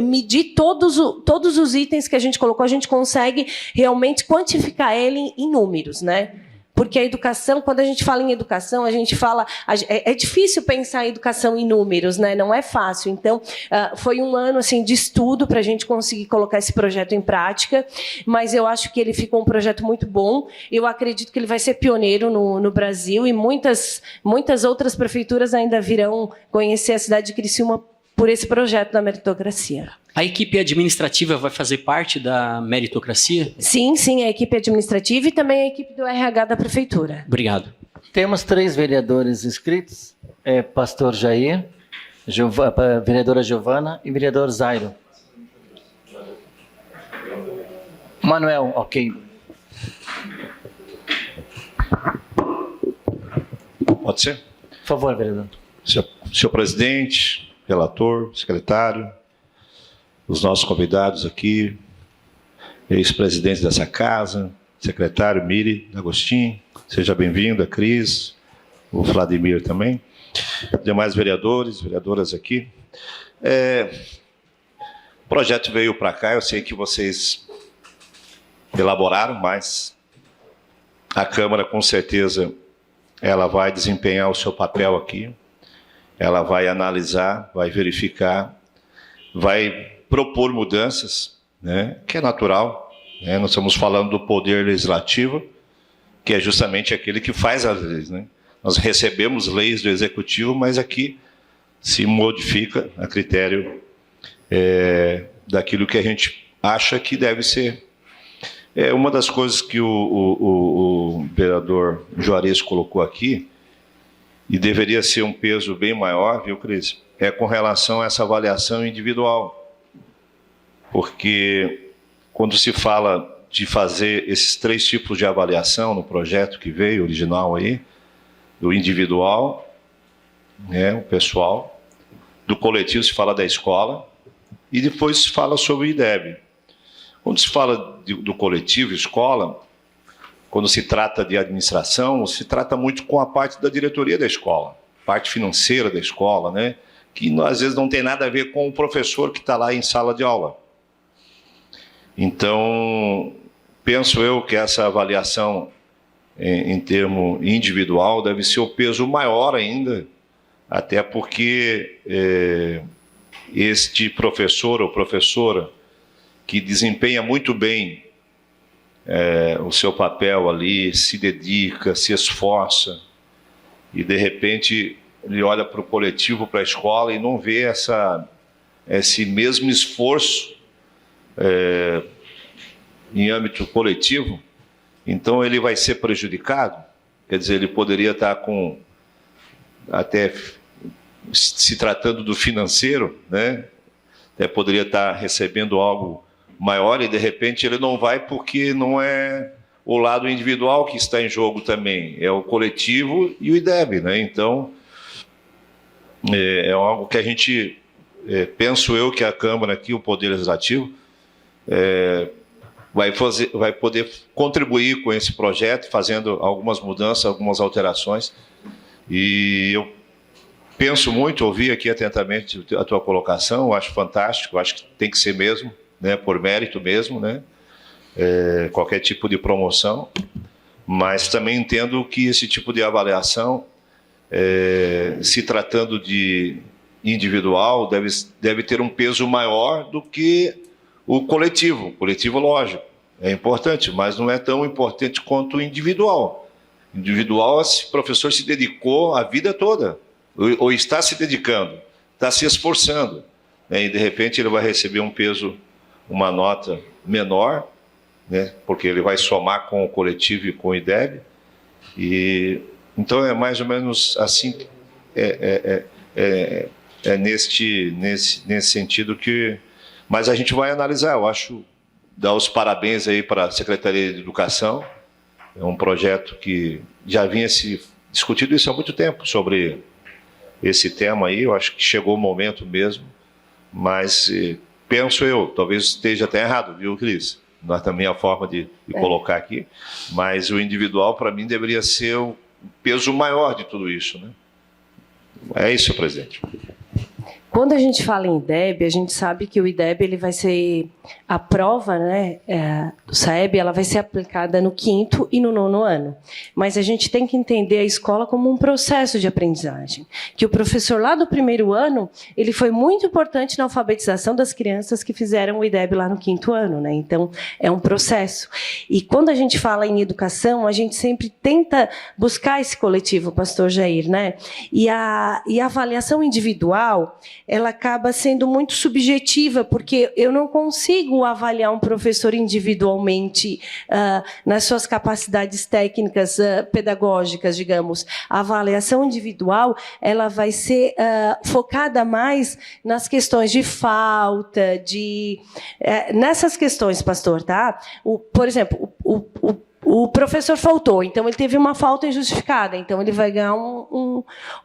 medir todos os itens que a gente colocou, a gente consegue realmente quantificar ele em números, né? Porque a educação, quando a gente fala em educação, a gente fala... É difícil pensar em educação em números, né? Não é fácil. Então, foi um ano assim, de estudo para a gente conseguir colocar esse projeto em prática, mas eu acho que ele ficou um projeto muito bom. Eu acredito que ele vai ser pioneiro no Brasil e muitas outras prefeituras ainda virão conhecer a cidade de Criciúma por esse projeto da meritocracia. A equipe administrativa vai fazer parte da meritocracia? Sim, a equipe administrativa e também a equipe do RH da prefeitura. Obrigado. Temos 3 vereadores inscritos, Pastor Jair, Vereadora Giovana e vereador Zairo. Manuel, ok. Pode ser? Por favor, vereador. Senhor presidente, relator, secretário, os nossos convidados aqui, ex-presidente dessa casa, secretário Miri Agostinho, seja bem-vinda, Cris, o Vladimir também, demais vereadores, vereadoras aqui. O projeto veio para cá, eu sei que vocês elaboraram, mas a Câmara, com certeza, ela vai desempenhar o seu papel aqui, ela vai analisar, vai verificar, vai propor mudanças, né, que é natural, né? Nós estamos falando do poder legislativo, que é justamente aquele que faz as leis, né? Nós recebemos leis do Executivo, mas aqui se modifica a critério daquilo que a gente acha que deve ser. Uma das coisas que o vereador Juarez colocou aqui, e deveria ser um peso bem maior, viu, Cris? É com relação a essa avaliação individual. Porque quando se fala de fazer esses 3 tipos de avaliação no projeto que veio, original aí, do individual, né, o pessoal, do coletivo se fala da escola, e depois se fala sobre o IDEB. Quando se fala do coletivo, escola, quando se trata de administração, se trata muito com a parte da diretoria da escola, parte financeira da escola, né? Que às vezes não tem nada a ver com o professor que está lá em sala de aula. Então, penso eu que essa avaliação em termo individual deve ser o peso maior ainda, até porque este professor ou professora que desempenha muito bem o seu papel ali, se dedica, se esforça, e de repente ele olha para o coletivo, para a escola, e não vê esse mesmo esforço em âmbito coletivo, então ele vai ser prejudicado. Quer dizer, ele poderia estar até se tratando do financeiro, né? Até poderia estar recebendo algo maior, e de repente ele não vai, porque não é o lado individual que está em jogo também, é o coletivo e o IDEB, né? Então é algo que a gente, penso eu que a Câmara aqui, o Poder Legislativo, vai poder contribuir com esse projeto, fazendo algumas mudanças, algumas alterações. E eu penso muito, ouvi aqui atentamente a tua colocação, eu acho fantástico, eu acho que tem que ser mesmo, né, por mérito mesmo, né, qualquer tipo de promoção, mas também entendo que esse tipo de avaliação, se tratando de individual, deve ter um peso maior do que o coletivo. O coletivo, lógico, é importante, mas não é tão importante quanto o individual. Individual, esse professor se dedicou a vida toda, ou está se dedicando, está se esforçando, né, e de repente ele vai receber um peso, uma nota menor, né, porque ele vai somar com o coletivo e com o IDEB, e então é mais ou menos assim, nesse sentido que... Mas a gente vai analisar, eu acho, dar os parabéns aí para a Secretaria de Educação, é um projeto que já vinha se discutido isso há muito tempo, sobre esse tema aí, eu acho que chegou o momento mesmo, mas penso eu, talvez esteja até errado, viu, Cris? Nós também a forma de colocar aqui, mas o individual, para mim, deveria ser o peso maior de tudo isso, né? É isso, presidente. Quando a gente fala em IDEB, a gente sabe que o IDEB ele vai ser a prova, né, do SAEB, ela vai ser aplicada no 5º e no 9º ano. Mas a gente tem que entender a escola como um processo de aprendizagem, que o professor lá do 1º ano, ele foi muito importante na alfabetização das crianças que fizeram o IDEB lá no 5º ano, né? Então é um processo. E quando a gente fala em educação, a gente sempre tenta buscar esse coletivo, pastor Jair, né? E a avaliação individual, ela acaba sendo muito subjetiva, porque eu não consigo avaliar um professor individualmente nas suas capacidades técnicas pedagógicas, digamos. A avaliação individual, ela vai ser focada mais nas questões de falta, nessas questões, pastor, tá? Por exemplo, o professor faltou, então ele teve uma falta injustificada, então ele vai ganhar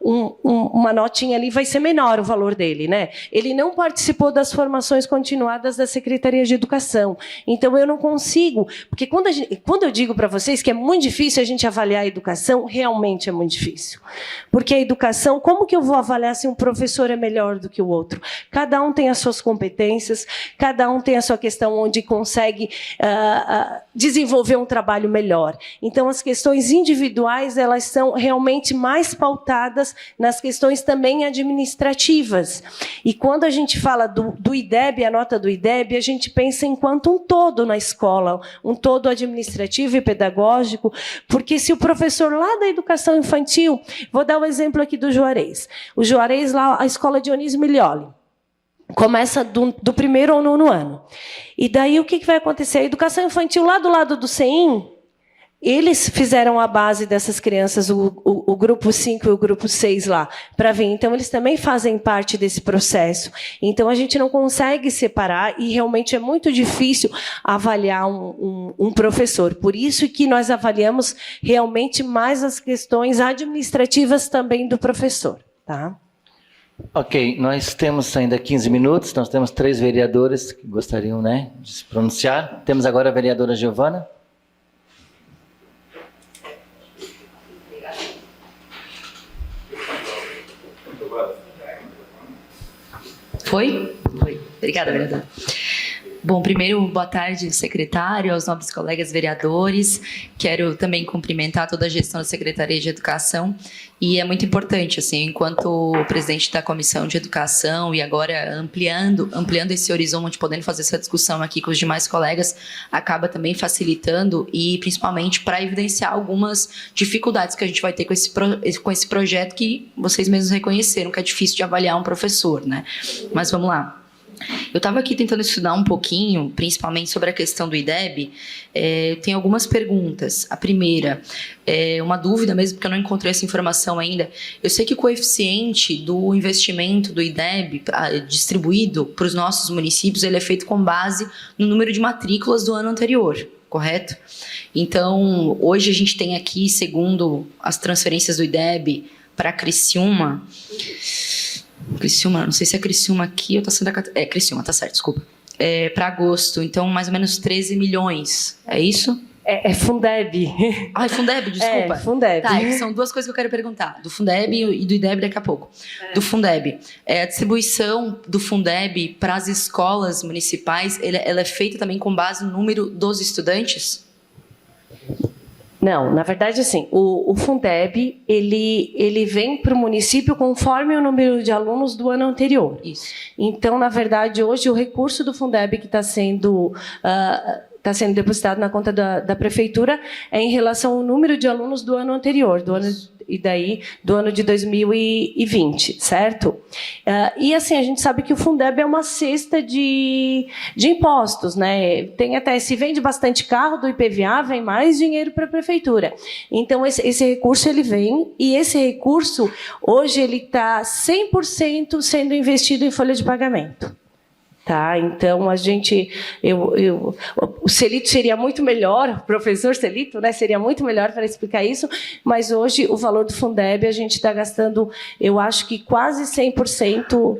uma notinha ali, vai ser menor o valor dele, né? Ele não participou das formações continuadas da Secretaria de Educação, então eu não consigo, porque quando eu digo para vocês que é muito difícil a gente avaliar a educação, realmente é muito difícil, porque a educação, como que eu vou avaliar se um professor é melhor do que o outro? Cada um tem as suas competências, cada um tem a sua questão onde consegue desenvolver um trabalho melhor. Então, as questões individuais, elas são realmente mais pautadas nas questões também administrativas. E quando a gente fala do IDEB, a nota do IDEB, a gente pensa enquanto um todo na escola, um todo administrativo e pedagógico, porque se o professor lá da educação infantil, vou dar o exemplo aqui do Juarez. O Juarez, lá, a escola Dionísio Milioli, começa do primeiro ao 9º ano. E daí o que vai acontecer? A educação infantil lá do lado do CEIM, eles fizeram a base dessas crianças, o grupo 5 e o grupo 6 lá, para vir. Então, eles também fazem parte desse processo. Então, a gente não consegue separar e realmente é muito difícil avaliar um professor. Por isso que nós avaliamos realmente mais as questões administrativas também do professor. Tá? Ok, nós temos ainda 15 minutos, nós temos 3 vereadores que gostariam, né, de se pronunciar. Temos agora a vereadora Giovana. Foi? Foi. Obrigada, vereador. Bom, primeiro, boa tarde, secretário, aos nobres colegas vereadores. Quero também cumprimentar toda a gestão da Secretaria de Educação. E é muito importante, assim, enquanto presidente da Comissão de Educação e agora ampliando esse horizonte, podendo fazer essa discussão aqui com os demais colegas, acaba também facilitando e principalmente para evidenciar algumas dificuldades que a gente vai ter com esse projeto que vocês mesmos reconheceram, que é difícil de avaliar um professor, né? Mas vamos lá. Eu estava aqui tentando estudar um pouquinho, principalmente sobre a questão do IDEB. Tenho algumas perguntas. A primeira, uma dúvida mesmo, porque eu não encontrei essa informação ainda. Eu sei que o coeficiente do investimento do IDEB distribuído para os nossos municípios, ele é feito com base no número de matrículas do ano anterior, correto? Então, hoje a gente tem aqui, segundo as transferências do IDEB para Criciúma, não sei se é Criciúma aqui ou está Santa Catarina. É, Criciúma, tá certo, desculpa. Para agosto, então mais ou menos 13 milhões, é isso? É Fundeb. Ah, é Fundeb, desculpa. É, Fundeb. Tá, são duas coisas que eu quero perguntar, do Fundeb e do IDEB daqui a pouco. Do Fundeb, a distribuição do Fundeb para as escolas municipais, ela é feita também com base no número dos estudantes? Não, na verdade, assim, o Fundeb, ele vem para o município conforme o número de alunos do ano anterior. Isso. Então, na verdade, hoje o recurso do Fundeb que está sendo depositado na conta da prefeitura é em relação ao número de alunos do ano anterior, do ano de 2020, certo? E assim, a gente sabe que o Fundeb é uma cesta de impostos, né? Tem até, se vende bastante carro do IPVA, vem mais dinheiro para a prefeitura. Então, esse recurso, ele vem, e esse recurso, hoje, ele está 100% sendo investido em folha de pagamento. Tá, então o Celito seria muito melhor, o professor Celito, né, seria muito melhor para explicar isso, mas hoje o valor do Fundeb a gente está gastando, eu acho que quase 100%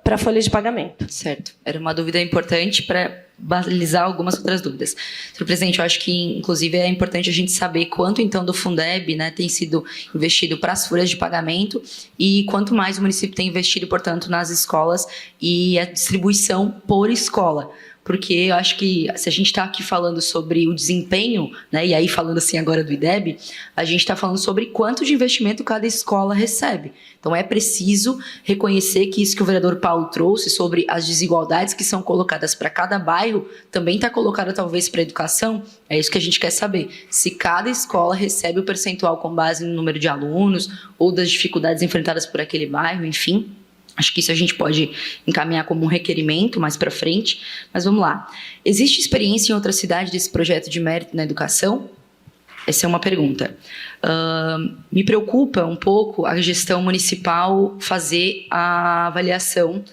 para folha de pagamento. Certo, era uma dúvida importante para balizar algumas outras dúvidas. Senhor presidente, eu acho que, inclusive, é importante a gente saber quanto, então, do Fundeb, né, tem sido investido para as folhas de pagamento e quanto mais o município tem investido, portanto, nas escolas e a distribuição por escola. Porque eu acho que, se a gente está aqui falando sobre o desempenho, né, e aí falando assim agora do IDEB, a gente está falando sobre quanto de investimento cada escola recebe. Então, é preciso reconhecer que isso que o vereador Paulo trouxe sobre as desigualdades que são colocadas para cada bairro, também está colocada talvez para a educação. É isso que a gente quer saber. Se cada escola recebe o percentual com base no número de alunos ou das dificuldades enfrentadas por aquele bairro, enfim. Acho que isso a gente pode encaminhar como um requerimento mais para frente, mas vamos lá. Existe experiência em outra cidade desse projeto de mérito na educação? Essa é uma pergunta. Me preocupa um pouco a gestão municipal fazer a avaliação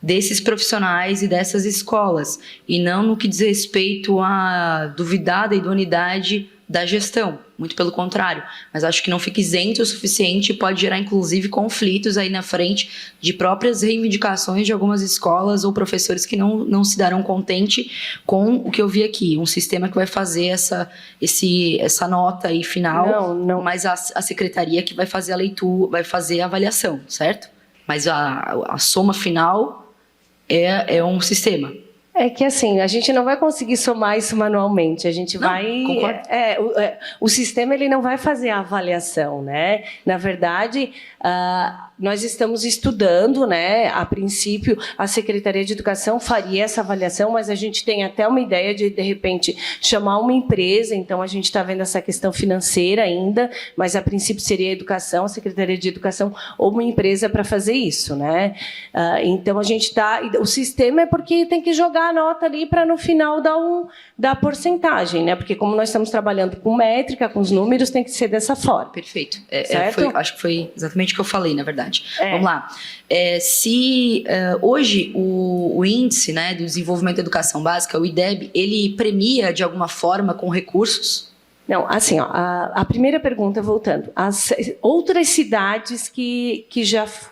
desses profissionais e dessas escolas, e não no que diz respeito à duvidada idoneidade da gestão, muito pelo contrário, mas acho que não fica isento o suficiente e pode gerar inclusive conflitos aí na frente de próprias reivindicações de algumas escolas ou professores que não se darão contente com o que eu vi aqui, um sistema que vai fazer essa nota aí final, Não. mas a secretaria que vai fazer a leitura, vai fazer a avaliação, certo? Mas a soma final é um sistema. É que assim, a gente não vai conseguir somar isso manualmente, a gente Não, vai... concordo. O sistema ele não vai fazer a avaliação, né? Na verdade, nós estamos estudando, né? A princípio, a Secretaria de Educação faria essa avaliação, mas a gente tem até uma ideia de repente, chamar uma empresa, então a gente está vendo essa questão financeira ainda, mas a princípio seria a educação, a Secretaria de Educação ou uma empresa para fazer isso, né? Então a gente está... O sistema é porque tem que jogar a nota ali para no final dar porcentagem, né? Porque como nós estamos trabalhando com métrica, com os números, tem que ser dessa forma. Perfeito. Certo? Acho que foi exatamente o que eu falei, na verdade. Vamos lá. Se hoje o índice, né, do desenvolvimento da educação básica, o IDEB, ele premia de alguma forma com recursos? Não, assim, ó, a primeira pergunta, voltando. As outras cidades que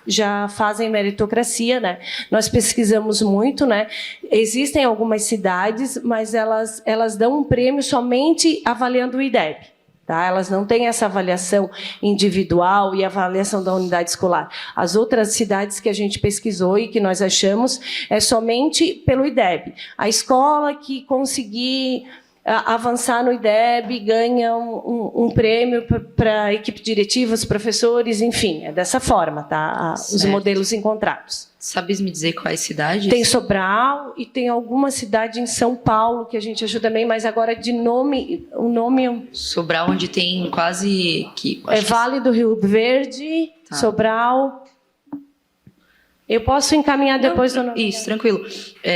já fazem meritocracia, né? Nós pesquisamos muito, né? Existem algumas cidades, mas elas dão um prêmio somente avaliando o IDEB. Tá? Elas não têm essa avaliação individual e avaliação da unidade escolar. As outras cidades que a gente pesquisou e que nós achamos é somente pelo IDEB. A escola que conseguir avançar no IDEB ganha um prêmio para a equipe diretiva, os professores, enfim, é dessa forma, tá? Os modelos encontrados. Sabes me dizer quais cidades? Tem Sobral e tem alguma cidade em São Paulo que a gente ajuda também, mas agora de nome, o nome... Sobral, onde tem quase... Vale do Rio Verde, Tá. Sobral... Eu posso encaminhar depois do nome. Isso, tranquilo.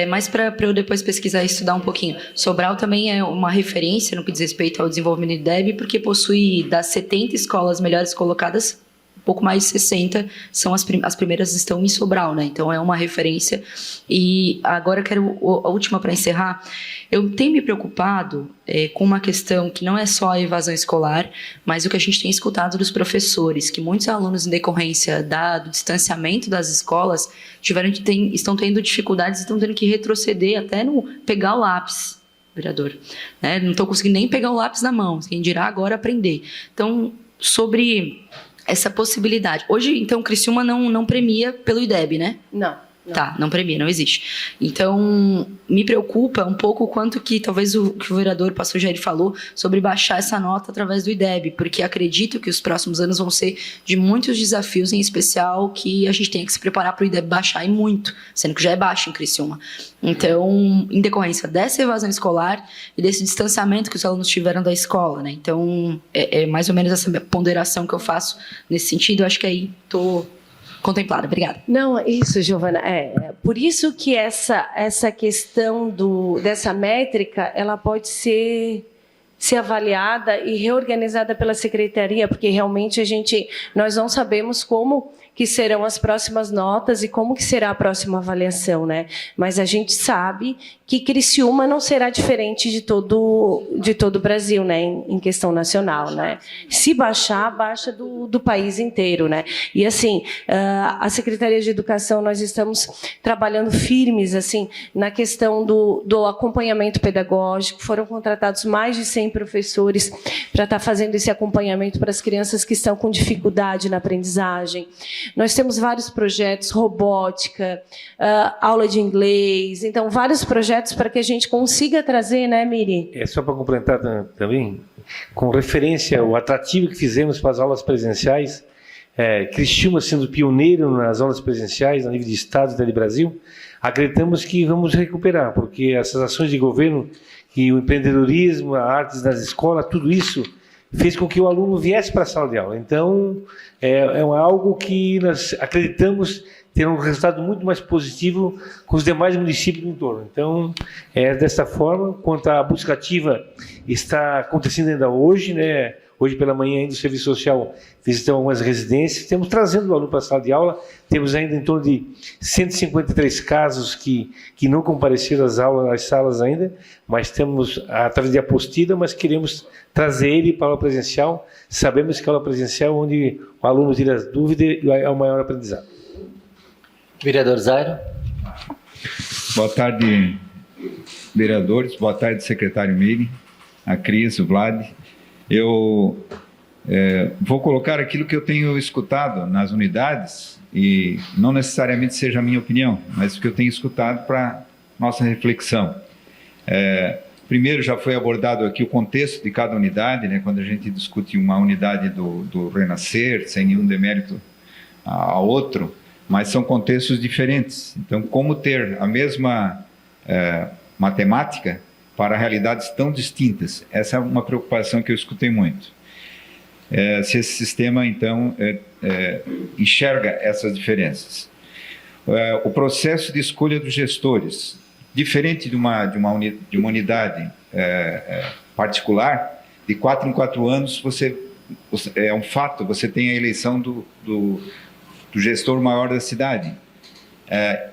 Mas para eu depois pesquisar e estudar um pouquinho. Sobral também é uma referência no que diz respeito ao desenvolvimento do IDEB, porque possui, das 70 escolas melhores colocadas, pouco mais de 60 são as primeiras estão em Sobral, né? Então é uma referência. E agora eu quero a última para encerrar. Eu tenho me preocupado com uma questão que não é só a evasão escolar, mas o que a gente tem escutado dos professores, que muitos alunos, em decorrência do distanciamento das escolas, estão tendo dificuldades, estão tendo que retroceder até no pegar o lápis, vereador. Né? Não estão conseguindo nem pegar o lápis na mão, quem dirá agora aprender. Então, sobre essa possibilidade. Hoje, então, Criciúma não premia pelo IDEB, né? Não. Tá, não premia, não existe. Então, me preocupa um pouco o quanto que talvez o que o vereador Pastor Jair falou sobre baixar essa nota através do IDEB, porque acredito que os próximos anos vão ser de muitos desafios, em especial que a gente tem que se preparar para o IDEB baixar e muito, sendo que já é baixo em Criciúma. Então, em decorrência dessa evasão escolar e desse distanciamento que os alunos tiveram da escola, né? Então, é mais ou menos essa ponderação que eu faço nesse sentido. Eu acho que aí estou contemplada. Obrigada. Não, isso, Giovana. Por isso que essa questão dessa métrica, ela pode ser avaliada e reorganizada pela secretaria, porque realmente nós não sabemos como que serão as próximas notas e como que será a próxima avaliação, né? Mas a gente sabe que Criciúma não será diferente de todo o Brasil, né? Em questão nacional, né? Se baixar, baixa do país inteiro, né? E assim, a Secretaria de Educação, nós estamos trabalhando firmes, assim, na questão do acompanhamento pedagógico. Foram contratados mais de 100 professores para estar fazendo esse acompanhamento para as crianças que estão com dificuldade na aprendizagem. Nós temos vários projetos, robótica, aula de inglês, então vários projetos para que a gente consiga trazer, né, Miri? Só para complementar também, com referência ao atrativo que fizemos para as aulas presenciais, Criciúma sendo pioneiro nas aulas presenciais a nível de Estado e de Brasil, acreditamos que vamos recuperar, porque essas ações de governo, que o empreendedorismo, a artes nas escolas, tudo isso fez com que o aluno viesse para a sala de aula. Então, é algo que nós acreditamos terá um resultado muito mais positivo com os demais municípios do entorno. Então, é dessa forma. Quanto à busca ativa, está acontecendo ainda hoje, né? Hoje pela manhã, ainda o Serviço Social visitou algumas residências, temos trazendo o aluno para a sala de aula, temos ainda em torno de 153 casos que não compareceram às aulas, às salas ainda, mas temos através de apostila, mas queremos trazer ele para a aula presencial. Sabemos que a aula presencial é onde o aluno tira as dúvidas e é o maior aprendizado. Vereador Zairo. Boa tarde, vereadores. Boa tarde, secretário Meire, a Cris, o Vlad. Eu vou colocar aquilo que eu tenho escutado nas unidades, e não necessariamente seja a minha opinião, mas o que eu tenho escutado para nossa reflexão. Primeiro, já foi abordado aqui o contexto de cada unidade, né, quando a gente discute uma unidade do Renascer, sem nenhum demérito a outro, mas são contextos diferentes. Então, como ter a mesma matemática para realidades tão distintas? Essa é uma preocupação que eu escutei muito. Se esse sistema, então, enxerga essas diferenças. O processo de escolha dos gestores, diferente de uma unidade particular, de 4 em 4 anos, é um fato, você tem a eleição do gestor maior da cidade.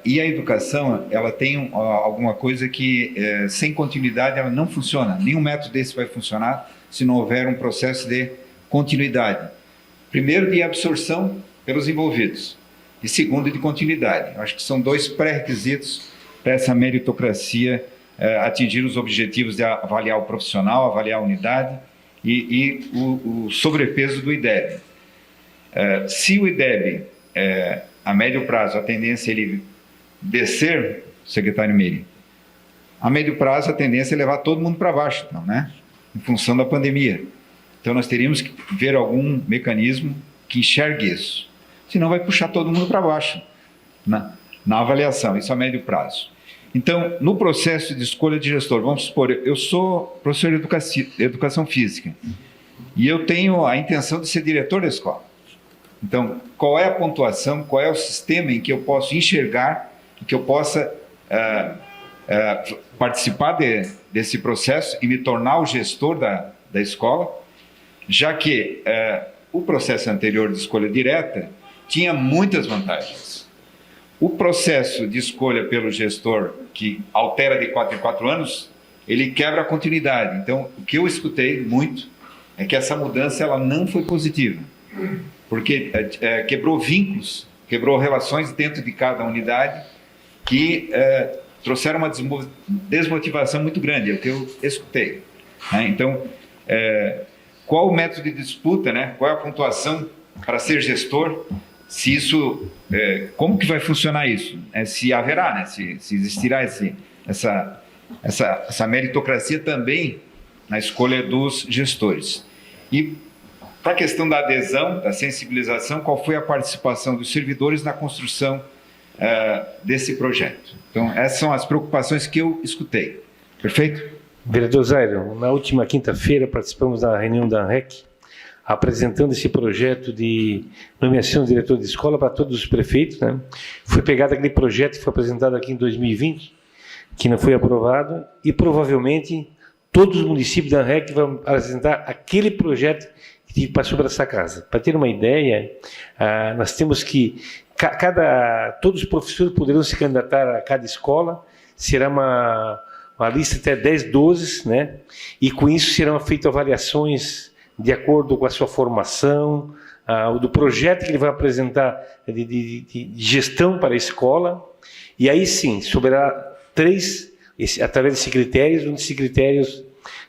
E a educação, ela tem alguma coisa que, sem continuidade, ela não funciona. Nenhum método desse vai funcionar se não houver um processo de continuidade. Primeiro, de absorção pelos envolvidos. E segundo, de continuidade. Eu acho que são 2 pré-requisitos para essa meritocracia atingir os objetivos de avaliar o profissional, avaliar a unidade e o sobrepeso do IDEB. Se o IDEB, a médio prazo, a tendência é ele descer, secretário Meire, a médio prazo a tendência é levar todo mundo para baixo, então, né? Em função da pandemia. Então nós teríamos que ver algum mecanismo que enxergue isso. Senão vai puxar todo mundo para baixo na avaliação, isso a médio prazo. Então, no processo de escolha de gestor, vamos supor, eu sou professor de educação física e eu tenho a intenção de ser diretor da escola. Então, qual é a pontuação, qual é o sistema em que eu posso enxergar, que eu possa participar desse processo e me tornar o gestor da escola, já que o processo anterior de escolha direta tinha muitas vantagens. O processo de escolha pelo gestor, que altera de 4 em 4 anos, ele quebra a continuidade. Então, o que eu escutei muito é que essa mudança ela não foi positiva, porque quebrou vínculos, quebrou relações dentro de cada unidade que trouxeram uma desmotivação muito grande, é o que eu escutei. Então, qual o método de disputa, né? Qual é a pontuação para ser gestor? Se isso, como que vai funcionar isso? Se haverá, né? Se existirá essa meritocracia também na escolha dos gestores. E para a questão da adesão, da sensibilização, qual foi a participação dos servidores na construção desse projeto? Então, essas são as preocupações que eu escutei. Perfeito? Vereador Zairo, na última quinta-feira participamos da reunião da ANREC, apresentando esse projeto de nomeação de diretor de escola para todos os prefeitos, né? Foi pegado aquele projeto que foi apresentado aqui em 2020, que não foi aprovado, e provavelmente todos os municípios da ANREC vão apresentar aquele projeto que passou para essa casa. Para ter uma ideia, nós temos que todos os professores poderão se candidatar a cada escola, será uma lista até 10, 12, né? E com isso serão feitas avaliações de acordo com a sua formação, do projeto que ele vai apresentar de gestão para a escola, e aí sim, sobrará 3, através desses critérios, um desses critérios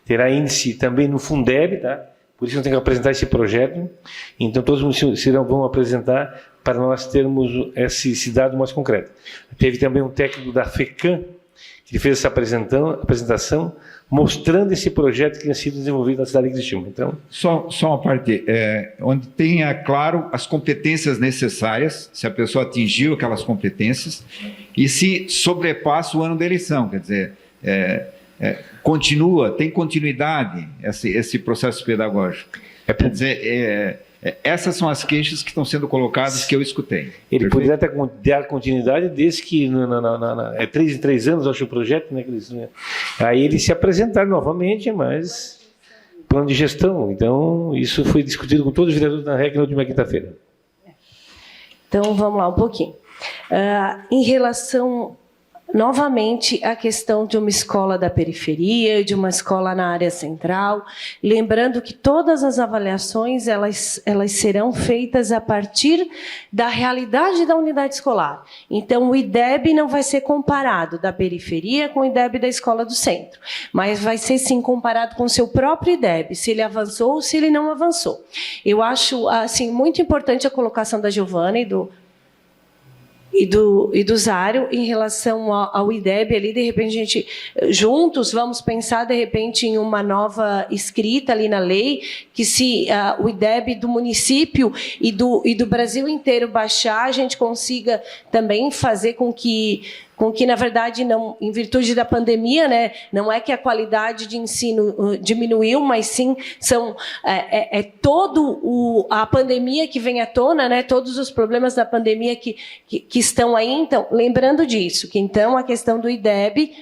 terá índice também no Fundeb, tá? Por isso nós temos que apresentar esse projeto, então todos os municípios vão apresentar para nós termos esse dado mais concreto. Teve também um técnico da FECAM, que fez essa apresentação, mostrando esse projeto que tinha sido desenvolvido na cidade de Estima. Então, só uma parte, onde tenha claro as competências necessárias, se a pessoa atingiu aquelas competências, e se sobrepassa o ano da eleição, quer dizer, tem continuidade esse processo pedagógico. Quer dizer, Essas são as queixas que estão sendo colocadas que eu escutei. Ele Perfeito? poderia dar continuidade desde que é 3 em 3 anos, acho, o projeto, né? Aí ele se apresentar novamente, mas plano de gestão. Então, isso foi discutido com todos os vereadores da REC na última quinta-feira. Então, vamos lá um pouquinho. Em relação, novamente, à questão de uma escola da periferia, de uma escola na área central, lembrando que todas as avaliações elas serão feitas a partir da realidade da unidade escolar. Então, o IDEB não vai ser comparado da periferia com o IDEB da escola do centro, mas vai ser, sim, comparado com o seu próprio IDEB, se ele avançou ou se ele não avançou. Eu acho, assim, muito importante a colocação da Giovana e do Zário em relação ao IDEB ali, de repente a gente juntos vamos pensar de repente em uma nova escrita ali na lei, que se o IDEB do município e do Brasil inteiro baixar, a gente consiga também fazer com que na verdade, não, em virtude da pandemia, né, não é que a qualidade de ensino diminuiu, mas sim a pandemia que vem à tona, né, todos os problemas da pandemia que estão aí. Então, lembrando disso, que então a questão do IDEB,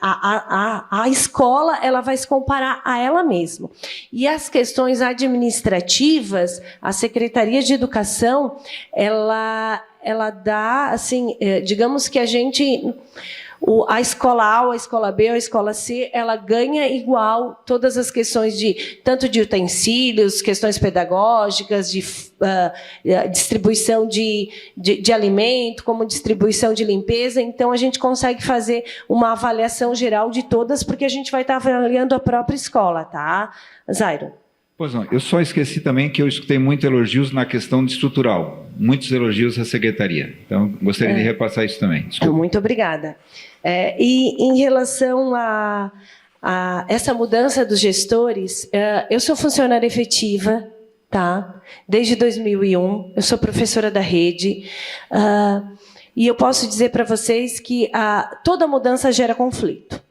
a escola ela vai se comparar a ela mesma. E as questões administrativas, a Secretaria de Educação, ela dá, assim, digamos que a escola A, a escola B, a escola C, ela ganha igual todas as questões tanto de utensílios, questões pedagógicas, de distribuição de alimento, como distribuição de limpeza. Então, a gente consegue fazer uma avaliação geral de todas, porque a gente vai estar avaliando a própria escola, tá, Zairo? Pois não, eu só esqueci também que eu escutei muitos elogios na questão de estrutural, muitos elogios à secretaria. Então, gostaria de repassar isso também. Desculpa. Muito obrigada. E em relação a essa mudança dos gestores, eu sou funcionária efetiva, tá? Desde 2001, eu sou professora da rede, e eu posso dizer para vocês que toda mudança gera conflito.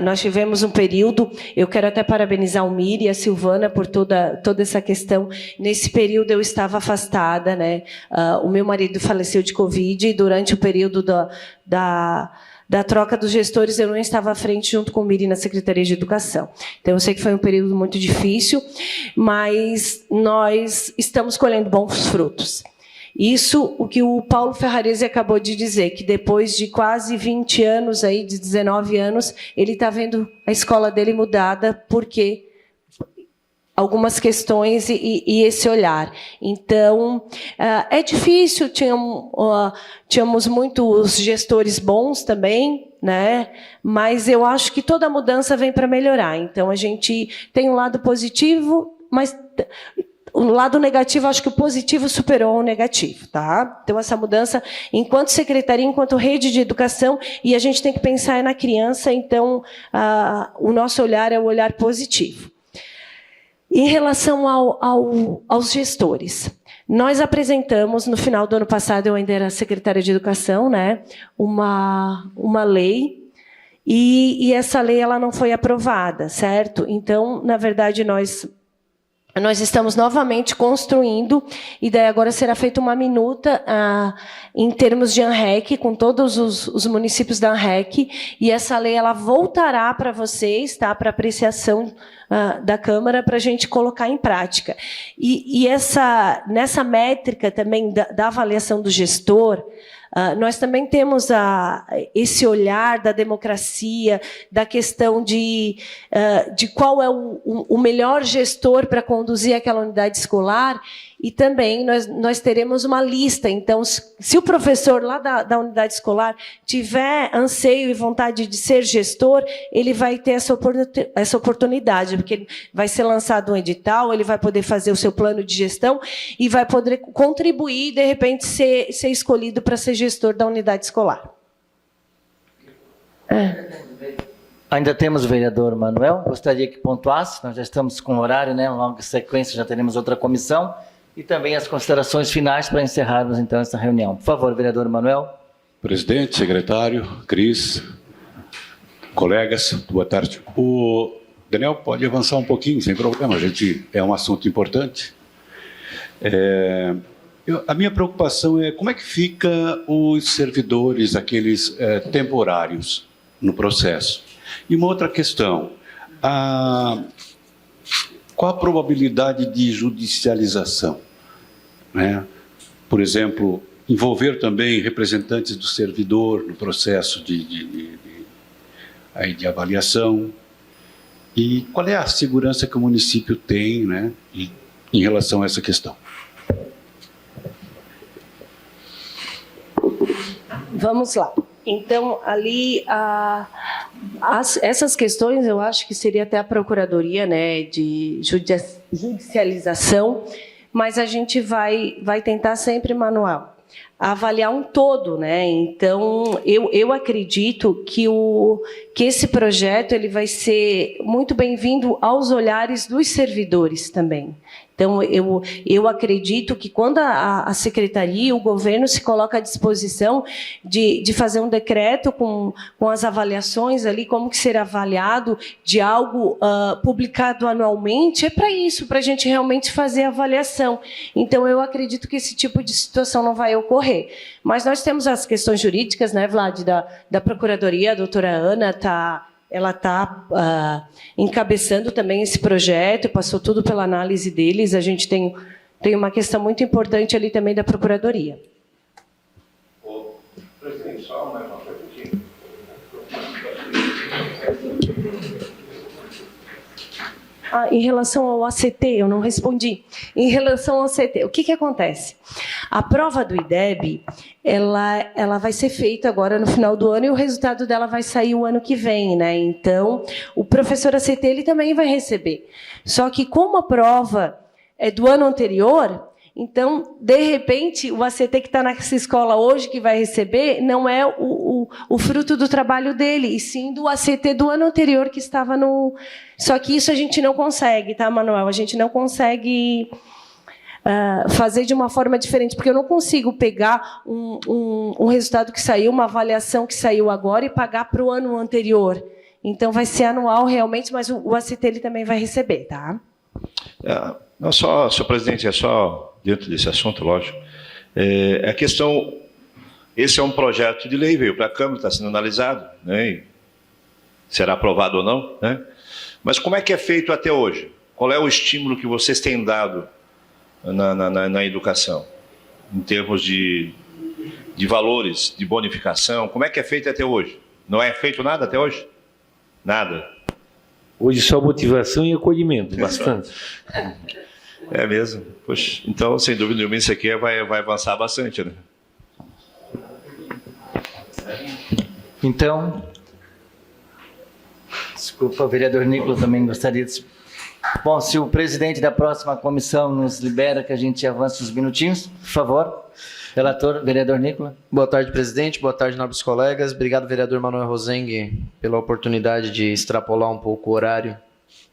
Nós tivemos um período, eu quero até parabenizar o Miri e a Silvana por toda essa questão. Nesse período eu estava afastada, né? O meu marido faleceu de Covid e durante o período da troca dos gestores eu não estava à frente junto com o Miri na Secretaria de Educação. Então eu sei que foi um período muito difícil, mas nós estamos colhendo bons frutos. Isso, o que o Paulo Ferrarese acabou de dizer, que depois de quase 20 anos, aí, de 19 anos, ele está vendo a escola dele mudada, porque algumas questões e esse olhar. Então, é difícil, tínhamos muitos gestores bons também, né? Mas eu acho que toda mudança vem para melhorar. Então, a gente tem um lado positivo, mas o lado negativo, acho que o positivo superou o negativo, tá? Então, essa mudança, enquanto secretaria, enquanto rede de educação, e a gente tem que pensar na criança, então, o nosso olhar é o olhar positivo. Em relação aos gestores, nós apresentamos, no final do ano passado, eu ainda era secretária de Educação, né, uma lei, e essa lei ela não foi aprovada, certo? Então, na verdade, nós estamos novamente construindo, e daí agora será feita uma minuta em termos de ANREC, com todos os municípios da ANREC, e essa lei ela voltará para vocês, tá, para apreciação da Câmara, para a gente colocar em prática. E nessa métrica também da avaliação do gestor, nós também temos esse olhar da democracia, da questão de qual é o melhor gestor para conduzir aquela unidade escolar, e também nós teremos uma lista. Então, se o professor lá da unidade escolar tiver anseio e vontade de ser gestor, ele vai ter essa oportunidade, porque vai ser lançado um edital, ele vai poder fazer o seu plano de gestão e vai poder contribuir e, de repente, ser escolhido para ser gestor da unidade escolar. Ainda temos o vereador Manuel, gostaria que pontuasse, nós já estamos com horário, né? Logo em sequência já teremos outra comissão, e também as considerações finais para encerrarmos então essa reunião. Por favor, vereador Manuel. Presidente, secretário, Cris, colegas, boa tarde. O Daniel pode avançar um pouquinho, sem problema, é um assunto importante. A minha preocupação é como é que fica os servidores, aqueles temporários no processo. E uma outra questão, qual a probabilidade de judicialização? Né? Por exemplo, envolver também representantes do servidor no processo de avaliação. E qual é a segurança que o município tem, né, em relação a essa questão? Vamos lá. Então, ali, essas questões, eu acho que seria até a Procuradoria, né, de judicialização, mas a gente vai tentar sempre, Manuel, avaliar um todo, né? Então, eu acredito que esse projeto ele vai ser muito bem-vindo aos olhares dos servidores também. Então, eu acredito que quando a secretaria, o governo se coloca à disposição de fazer um decreto com as avaliações ali, como que será avaliado de algo publicado anualmente, é para isso, para a gente realmente fazer a avaliação. Então, eu acredito que esse tipo de situação não vai ocorrer. Mas nós temos as questões jurídicas, né, Vlad, da Procuradoria, a doutora Ana ela está encabeçando também esse projeto, passou tudo pela análise deles. A gente tem uma questão muito importante ali também da Procuradoria. Presidente, só mais uma perguntinha. Em relação ao ACT, eu não respondi. Em relação ao ACT, o que acontece? A prova do IDEB, ela vai ser feita agora no final do ano e o resultado dela vai sair o ano que vem, né? Então, o professor ACT ele também vai receber. Só que como a prova é do ano anterior, então, de repente, o ACT que está nessa escola hoje que vai receber não é o fruto do trabalho dele, e sim do ACT do ano anterior que estava no... Só que isso a gente não consegue, tá, Manuel? A gente não consegue fazer de uma forma diferente, porque eu não consigo pegar um resultado que saiu, uma avaliação que saiu agora e pagar para o ano anterior. Então, vai ser anual realmente, mas o ACT ele também vai receber, tá? Não só, senhor presidente, é só dentro desse assunto, lógico. A questão, esse é um projeto de lei, veio para a Câmara, está sendo analisado, né, e será aprovado ou não, né? Mas como é que é feito até hoje? Qual é o estímulo que vocês têm dado na educação, em termos de valores, de bonificação? Como é que é feito até hoje? Não é feito nada até hoje? Nada. Hoje só motivação e acolhimento, bastante. É mesmo? Poxa, então, sem dúvida nenhuma, isso aqui vai avançar bastante, né? Então, desculpa, o vereador Nicola também gostaria de... Bom, se o presidente da próxima comissão nos libera que a gente avance uns minutinhos, por favor. Relator, vereador Nicola. Boa tarde, presidente. Boa tarde, nobres colegas. Obrigado, vereador Manuel Rosengue, pela oportunidade de extrapolar um pouco o horário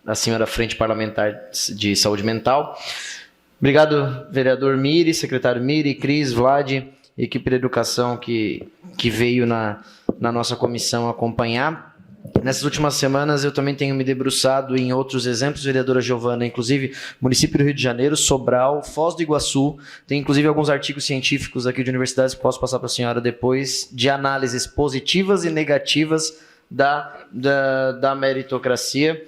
da senhora Frente Parlamentar de Saúde Mental. Obrigado, vereador Miri, secretário Miri, Cris, Vlad, equipe de educação que veio na nossa comissão acompanhar. Nessas últimas semanas eu também tenho me debruçado em outros exemplos, vereadora Giovana, inclusive município do Rio de Janeiro, Sobral, Foz do Iguaçu, tem inclusive alguns artigos científicos aqui de universidades que posso passar para a senhora depois, de análises positivas e negativas da meritocracia,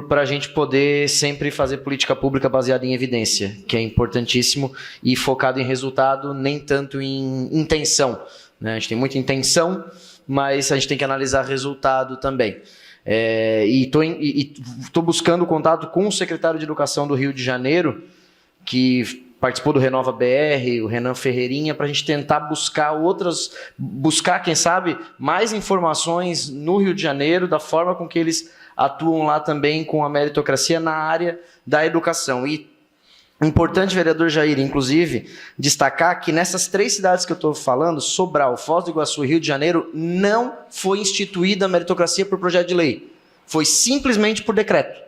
para a gente poder sempre fazer política pública baseada em evidência, que é importantíssimo, e focado em resultado, nem tanto em intenção, né? A gente tem muita intenção, mas a gente tem que analisar resultado também. E estou buscando contato com o secretário de Educação do Rio de Janeiro, que participou do Renova BR, o Renan Ferreirinha, para a gente tentar buscar, quem sabe, mais informações no Rio de Janeiro, da forma com que eles atuam lá também com a meritocracia na área da educação. E importante, vereador Jair, inclusive, destacar que nessas 3 cidades que eu estou falando, Sobral, Foz do Iguaçu e Rio de Janeiro, não foi instituída a meritocracia por projeto de lei. Foi simplesmente por decreto.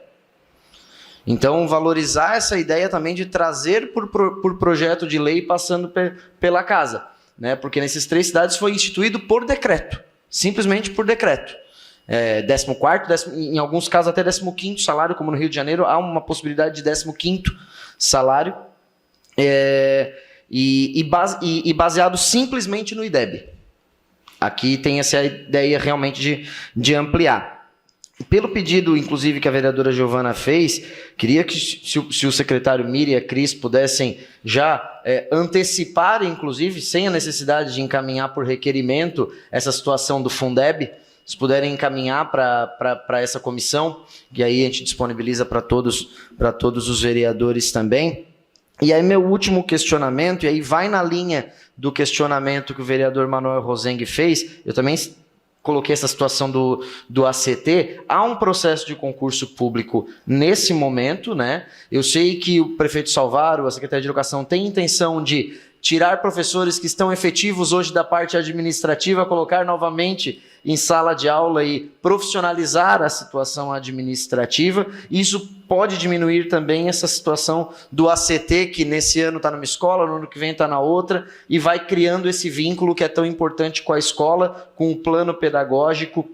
Então, valorizar essa ideia também de trazer por projeto de lei passando pela casa, né? Porque nessas 3 cidades foi instituído por decreto, simplesmente por decreto. 14º, em alguns casos até 15º salário, como no Rio de Janeiro, há uma possibilidade de 15º salário. e baseado simplesmente no IDEB. Aqui tem essa ideia realmente de ampliar. Pelo pedido, inclusive, que a vereadora Giovana fez, queria que, se o secretário Miri e a Cris pudessem já antecipar, inclusive, sem a necessidade de encaminhar por requerimento, essa situação do Fundeb, se puderem encaminhar para essa comissão, que aí a gente disponibiliza para todos os vereadores também. E aí meu último questionamento, e aí vai na linha do questionamento que o vereador Manuel Rosengue fez, eu também coloquei essa situação do ACT, há um processo de concurso público nesse momento, né? Eu sei que o prefeito Salvaro, a Secretaria de Educação, tem intenção de tirar professores que estão efetivos hoje da parte administrativa, colocar novamente em sala de aula e profissionalizar a situação administrativa. Isso pode diminuir também essa situação do ACT, que nesse ano está numa escola, no ano que vem está na outra, e vai criando esse vínculo que é tão importante com a escola, com o plano pedagógico,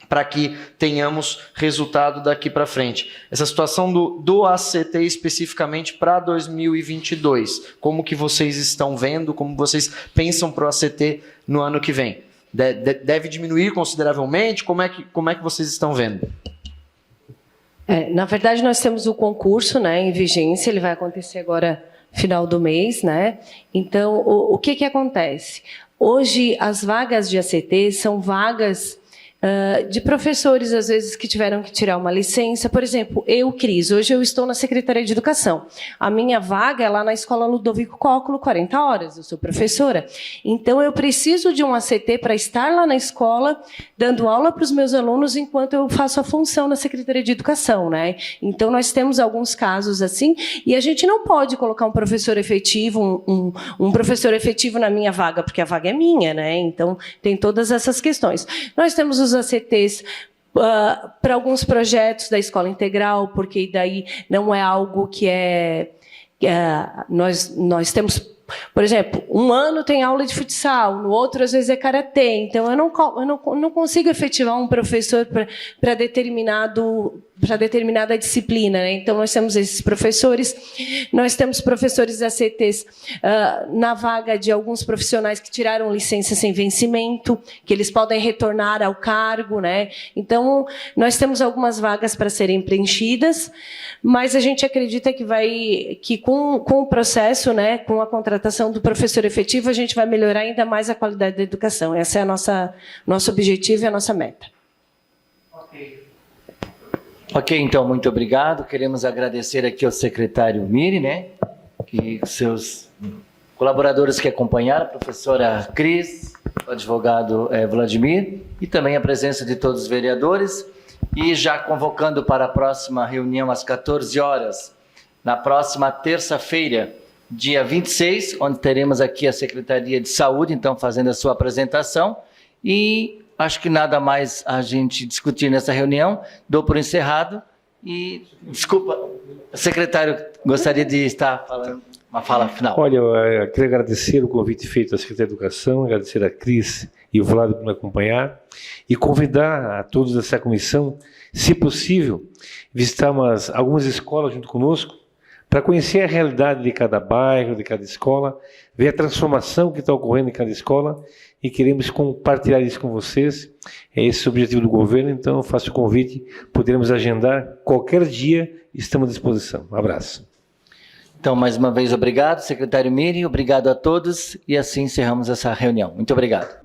para que tenhamos resultado daqui para frente. Essa situação do ACT especificamente para 2022, como que vocês estão vendo, como vocês pensam para o ACT no ano que vem? Deve diminuir consideravelmente? Como é que vocês estão vendo? Na verdade, nós temos o concurso, né, em vigência, ele vai acontecer agora final do mês, né? Então, o que acontece? Hoje, as vagas de ACT são vagas de professores, às vezes, que tiveram que tirar uma licença. Por exemplo, Cris, hoje eu estou na Secretaria de Educação. A minha vaga é lá na Escola Ludovico Cóculo, 40 horas, eu sou professora. Então, eu preciso de um ACT para estar lá na escola, dando aula para os meus alunos, enquanto eu faço a função na Secretaria de Educação, né? Então, nós temos alguns casos assim, e a gente não pode colocar um professor efetivo, um professor efetivo na minha vaga, porque a vaga é minha, né? Então, tem todas essas questões. Nós temos os ACTs para alguns projetos da escola integral, porque daí não é algo que nós temos, por exemplo, um ano tem aula de futsal, no outro às vezes é karatê, então eu não consigo efetivar um professor para determinada disciplina, né? Então nós temos esses professores, nós temos professores ACTs na vaga de alguns profissionais que tiraram licença sem vencimento, que eles podem retornar ao cargo, né? Então nós temos algumas vagas para serem preenchidas, mas a gente acredita que com o processo, né, com a contratação do professor efetivo, a gente vai melhorar ainda mais a qualidade da educação. Esse é nosso objetivo e a nossa meta. Ok, então, muito obrigado. Queremos agradecer aqui ao secretário Miri, né, e seus colaboradores que acompanharam, a professora Cris, o advogado Vladimir, e também a presença de todos os vereadores. E já convocando para a próxima reunião às 14 horas, na próxima terça-feira, dia 26, onde teremos aqui a Secretaria de Saúde, então, fazendo a sua apresentação. E acho que nada mais a gente discutir nessa reunião. Dou por encerrado. E, desculpa, o secretário gostaria de estar falando uma fala final. Olha, eu queria agradecer o convite feito à Secretaria de Educação, agradecer a Cris e o Vlado por me acompanhar, e convidar a todos dessa comissão, se possível, visitar algumas escolas junto conosco, para conhecer a realidade de cada bairro, de cada escola, ver a transformação que está ocorrendo em cada escola, e queremos compartilhar isso com vocês. É esse o objetivo do governo, então eu faço o convite, poderemos agendar qualquer dia, estamos à disposição. Um abraço. Então, mais uma vez, obrigado, secretário Miri, obrigado a todos, e assim encerramos essa reunião. Muito obrigado.